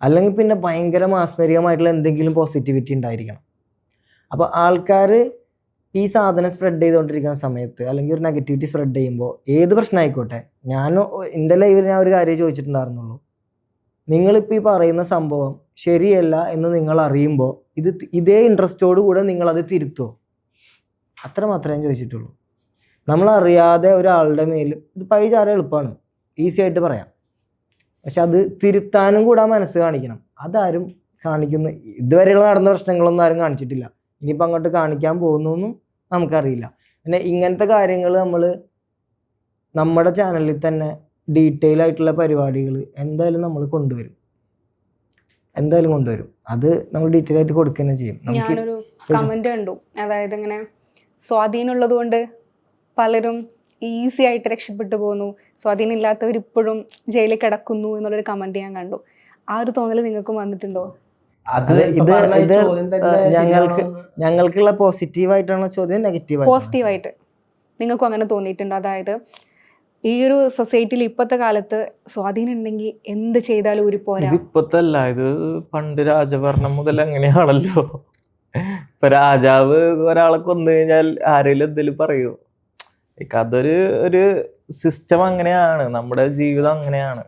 അല്ലെങ്കിൽ പിന്നെ ഭയങ്കര മാസ്മരികമായിട്ടുള്ള എന്തെങ്കിലും പോസിറ്റിവിറ്റി ഉണ്ടായിരിക്കണം. അപ്പോൾ ആൾക്കാർ ഈ സാധനം സ്പ്രെഡ് ചെയ്തുകൊണ്ടിരിക്കുന്ന സമയത്ത് അല്ലെങ്കിൽ ഒരു നെഗറ്റിവിറ്റി സ്പ്രെഡ് ചെയ്യുമ്പോൾ ഏത് പ്രശ്നമായിക്കോട്ടെ, എൻ്റെ ലൈവിൽ ഞാൻ ഒരു കാര്യം ചോദിച്ചിട്ടുണ്ടായിരുന്നുള്ളൂ. നിങ്ങളിപ്പോൾ ഈ പറയുന്ന സംഭവം ശരിയല്ല എന്ന് നിങ്ങൾ അറിയുമ്പോൾ ഇതേ ഇൻട്രസ്റ്റോടു കൂടെ നിങ്ങളത് തിരുത്തുമോ? അത്ര മാത്രമേ ഞാൻ ചോദിച്ചിട്ടുള്ളൂ. നമ്മളറിയാതെ ഒരാളുടെ മേൽ ഇത് പഴി ചാരാൻ എളുപ്പമാണ്, ഈസി ആയിട്ട് പറയാം. പക്ഷെ അത് തിരുത്താനും കൂടെ മനസ്സ് കാണിക്കണം. അതാരും കാണിക്കുന്നു. ഇതുവരെയുള്ള നടന്ന പ്രശ്നങ്ങളൊന്നും ആരും കാണിച്ചിട്ടില്ല. ഇനിയിപ്പോൾ അങ്ങോട്ട് കാണിക്കാൻ പോകുന്നൊന്നും നമുക്കറിയില്ല. പിന്നെ ഇങ്ങനത്തെ കാര്യങ്ങൾ നമ്മൾ നമ്മുടെ ചാനലിൽ തന്നെ ഡീറ്റെയിൽ ആയിട്ടുള്ള പരിപാടികൾ എന്തായാലും നമ്മൾ കൊണ്ടുവരും. അത് നമ്മൾ ഡീറ്റെയിൽ ആയിട്ട് കൊടുക്കുക തന്നെ ചെയ്യും. ഞാനൊരു കമന്റ് കണ്ടു, അതായത് ഇങ്ങനെ സ്വാധീനമുള്ളത് കൊണ്ട് പലരും ഈസി ആയിട്ട് രക്ഷപ്പെട്ടു പോകുന്നു, സ്വാധീനം ഇല്ലാത്തവർ ഇപ്പോഴും ജയിലിൽ കിടക്കുന്നു എന്നുള്ളൊരു കമന്റ് ഞാൻ കണ്ടു. ആ ഒരു തോന്നൽ നിങ്ങൾക്കും വന്നിട്ടുണ്ടോ? ഞങ്ങൾക്കുള്ള പോസിറ്റീവായിട്ടാണോ ചോദ്യം, പോസിറ്റീവായിട്ട് നിങ്ങൾക്കും അങ്ങനെ തോന്നിയിട്ടുണ്ടോ? അതായത് ഈ ഒരു സൊസൈറ്റിയിൽ ഇപ്പോഴത്തെ കാലത്ത് സ്വാധീനം ഉണ്ടെങ്കിൽ എന്ത് ചെയ്താലും ഒരു പോരാ. ഇതിപ്പത്തല്ല, ഇത് പണ്ട് രാജഭരണം മുതൽ അങ്ങനെയാണല്ലോ. ഇപ്പൊ രാജാവ് ഒരാളെ കൊന്നു കഴിഞ്ഞാൽ ആരെങ്കിലും എന്തെങ്കിലും പറയോ? അതൊരു സിസ്റ്റം അങ്ങനെയാണ്, നമ്മുടെ ജീവിതം അങ്ങനെയാണ്.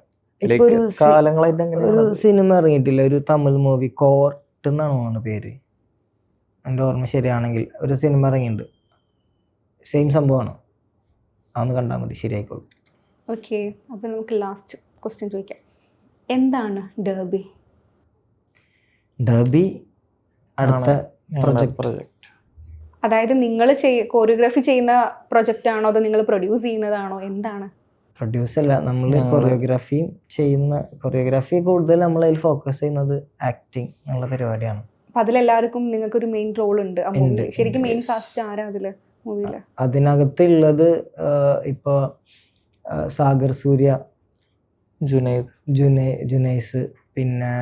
കാലങ്ങളായിട്ട് ഒരു സിനിമ ഇറങ്ങിയിട്ടില്ല, ഒരു തമിഴ് മൂവി, കോർട്ട് എന്നാണ് പേര്, എൻ്റെ ഓർമ്മ ശരിയാണെങ്കിൽ. ഒരു സിനിമ ഇറങ്ങിയിട്ടുണ്ട്, സെയിം സംഭവമാണ്. അതൊന്ന് കണ്ടാൽ മതി, ശരിയായിക്കോളും. ഓക്കെ, അപ്പോൾ നമുക്ക് ലാസ്റ്റ് ക്വസ്റ്റ്യൻ ചോദിക്കാം. എന്താണ് ഡർബി? ഡർബി അടുത്ത പ്രൊജക്ട്. അതായത് നിങ്ങൾ കോറിയോഗ്രാഫി ചെയ്യുന്ന പ്രൊജക്റ്റ് ആണോ അതോ നിങ്ങൾ പ്രൊഡ്യൂസ് ചെയ്യുന്നതാണോ, എന്താണ്? പ്രൊഡ്യൂസ് അല്ല, നമ്മൾ കൊറിയോഗ്രാഫി കൂടുതൽ നമ്മൾ അതിൽ ഫോക്കസ് ചെയ്യുന്നത് ആക്ടിങ് എന്നുള്ള പരിപാടിയാണ്. അപ്പം അതിലെല്ലാവർക്കും നിങ്ങൾക്കൊരു മെയിൻ റോൾ ഉണ്ട്. ശരിക്കും മെയിൻ കാസ്റ്റ് ആരാ അതില് മൂവിയില്? അതിനകത്തുള്ളത് ഇപ്പോൾ സാഗർ സൂര്യ, ജുനൈസ്, പിന്നെ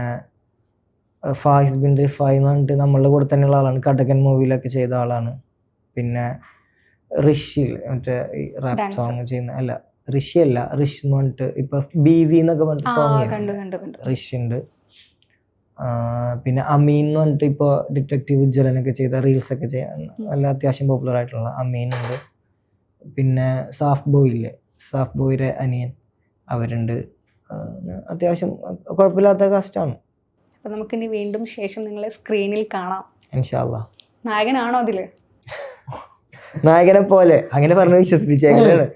ഫായിസ് ബിൻ റിഫായ് എന്ന് പറഞ്ഞിട്ട് നമ്മളുടെ കൂടെ തന്നെയുള്ള ആളാണ്, കടകൻ മൂവിയിലൊക്കെ ചെയ്ത ആളാണ്. പിന്നെ ഋഷി, മറ്റേ റാപ്പ് സോങ് ചെയ്യുന്ന, അല്ല ഋഷി അല്ല, ഋഷ് എന്ന് പറഞ്ഞിട്ട് ഇപ്പൊ BV എന്നൊക്കെ പറഞ്ഞിട്ട് സോങ് ഋഷി ഉണ്ട്. പിന്നെ അമീൻ എന്ന് പറഞ്ഞിട്ട് ഇപ്പോൾ ഡിറ്റക്റ്റീവ് ഉജ്ജ്വലനൊക്കെ ചെയ്ത റീൽസ് ഒക്കെ ചെയ്യാൻ നല്ല അത്യാവശ്യം പോപ്പുലർ ആയിട്ടുള്ള അമീൻ ഉണ്ട്. പിന്നെ സാഫ് ബോയിയുടെ അനിയൻ, അവരുണ്ട്. അത്യാവശ്യം കുഴപ്പമില്ലാത്ത കാസ്റ്റാണ്. അപ്പം നമുക്കിനി വീണ്ടും ശേഷം നിങ്ങളെ സ്ക്രീനിൽ കാണാം ഇൻഷാ അല്ലാ. നായകനാണോ അതില്? നായകനെ പോലെ അങ്ങനെ പറഞ്ഞ് വിശ്വസിപ്പിച്ചേക്കാണ്.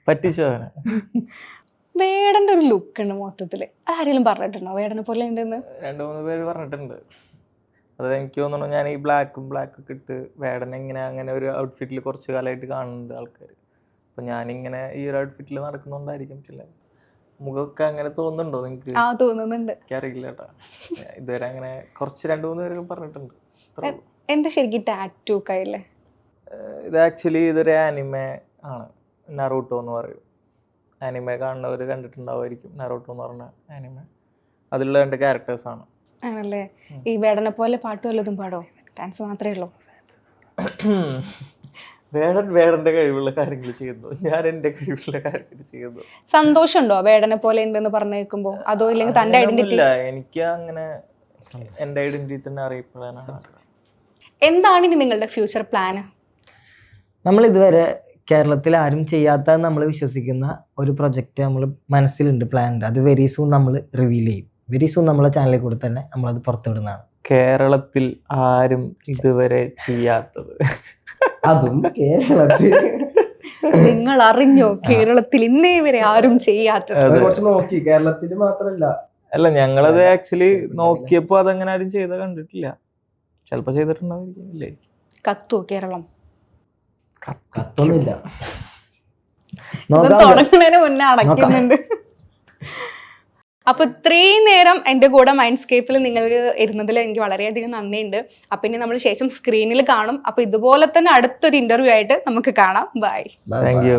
പറ്റിച്ചോ? വേടന്റെ ഒരു ലുക്ക് ഉണ്ട് മൊത്തത്തില്, ആരെങ്കിലും പറഞ്ഞിട്ടുണ്ടോ വേടനെ പോലെ ഉണ്ടെന്ന്? 2-3 പേര് പറഞ്ഞിട്ടുണ്ട്. അത് എനിക്ക് തോന്നുന്നു, ഞാൻ ഈ ബ്ലാക്കൊക്കെ ഇട്ട് വേടനെ ഇങ്ങനെ അങ്ങനെ ഒരു ഔട്ട്ഫിറ്റിൽ കുറച്ച് കാലമായിട്ട് കാണുന്നുണ്ട് ആൾക്കാർ. അപ്പം ഞാനിങ്ങനെ ഈ ഒരു ഔട്ട്ഫിറ്റിൽ നടക്കുന്നുണ്ടായിരിക്കും ചില മുഖമൊക്കെ. അങ്ങനെ തോന്നുന്നുണ്ടോ നിങ്ങൾക്ക്? തോന്നുന്നുണ്ട്. എനിക്കറിയില്ല കേട്ടോ, ഇതുവരെ അങ്ങനെ കുറച്ച് 2-3 പേരൊക്കെ പറഞ്ഞിട്ടുണ്ട്. എന്താ ശരിക്കും ടാറ്റൂ കയ്യില്ലേ? ഇത് ആക്ച്വലി ഇതൊരു ആനിമെ ആണ്, നറൂട്ടോ എന്ന് പറയും. ആനിമെ കാണുന്നവർ കണ്ടിട്ടുണ്ടാവുമായിരിക്കും, നറൂട്ടോ എന്ന് പറഞ്ഞ ആനിമെ. അതിലുള്ള 2 ക്യാരക്ടേഴ്സാണ്. ആണല്ലേ? ഈ വേടനെ പോലെ പാട്ട് വല്ലതും പാടോ? ഡാൻസ് മാത്രമേ ഉള്ളൂ? വേടന്റെ കഴിവുള്ള കാര്യങ്ങൾ ചെയ്യുന്നു, ഞാൻ എൻ്റെ കഴിവുള്ള കാര്യങ്ങൾ ചെയ്യുന്നു. സന്തോഷമുണ്ടോ വേടനെ പോലെ ഉണ്ടെന്ന് പറഞ്ഞു കേൾക്കുമ്പോ? അതോ ഇല്ലെങ്കിൽ തന്റെ ഐഡന്റിറ്റി? എനിക്ക് അങ്ങനെ എൻ്റെ ഐഡന്റിറ്റി തന്നെ അറിയപ്പെടാനാണ്. എന്താണ് ഇനി നിങ്ങളുടെ ഫ്യൂച്ചർ പ്ലാന്? നമ്മൾ ഇതുവരെ കേരളത്തിൽ ആരും ചെയ്യാത്ത നമ്മൾ വിശ്വസിക്കുന്ന ഒരു പ്രൊജക്റ്റ് നമ്മൾ മനസ്സിലുണ്ട്, പ്ലാൻ ഉണ്ട്. അത് വെരി സൂൺ നമ്മൾ റിവീൽ ചെയ്യും. വെരി സൂൺ നമ്മളെ ചാനലിൽ കൂടെ തന്നെ നമ്മളത് പുറത്തുവിടുന്നതാണ്. കേരളത്തിൽ ആരും ഇതുവരെ ചെയ്യാത്തത്, അതും കേരളത്തിൽ. നിങ്ങൾ അറിഞ്ഞോ കേരളത്തിൽ ഇന്നേ വരെ ആരും ചെയ്യാത്തത്? കുറച്ച് നോക്കി, കേരളത്തിൽ മാത്രല്ല. അല്ല, ഞങ്ങളത് ആക്ച്വലി നോക്കിയപ്പോ അതങ്ങനെ ആരും ചെയ്ത കണ്ടിട്ടില്ല. ചിലപ്പോ ചെയ്തിട്ടുണ്ടാവില്ലേ? കത്തുവോ കേരളം? കത്തൊന്നുമില്ല, തുടങ്ങുന്നതിന് മുന്നേ അടയ്ക്കുന്നുണ്ട്. അപ്പൊ ഇത്രയും നേരം എൻ്റെ കൂടെ മൈൻഡ്സ്കേപ്പിൽ നിങ്ങൾക്ക് ഇരുന്നതിൽ എനിക്ക് വളരെയധികം നന്ദിയുണ്ട്. അപ്പൊ ഇനി നമ്മൾ ശേഷം സ്ക്രീനിൽ കാണും. അപ്പൊ ഇതുപോലെ തന്നെ അടുത്തൊരു ഇന്റർവ്യൂ ആയിട്ട് നമുക്ക് കാണാം. ബൈ. Thank you.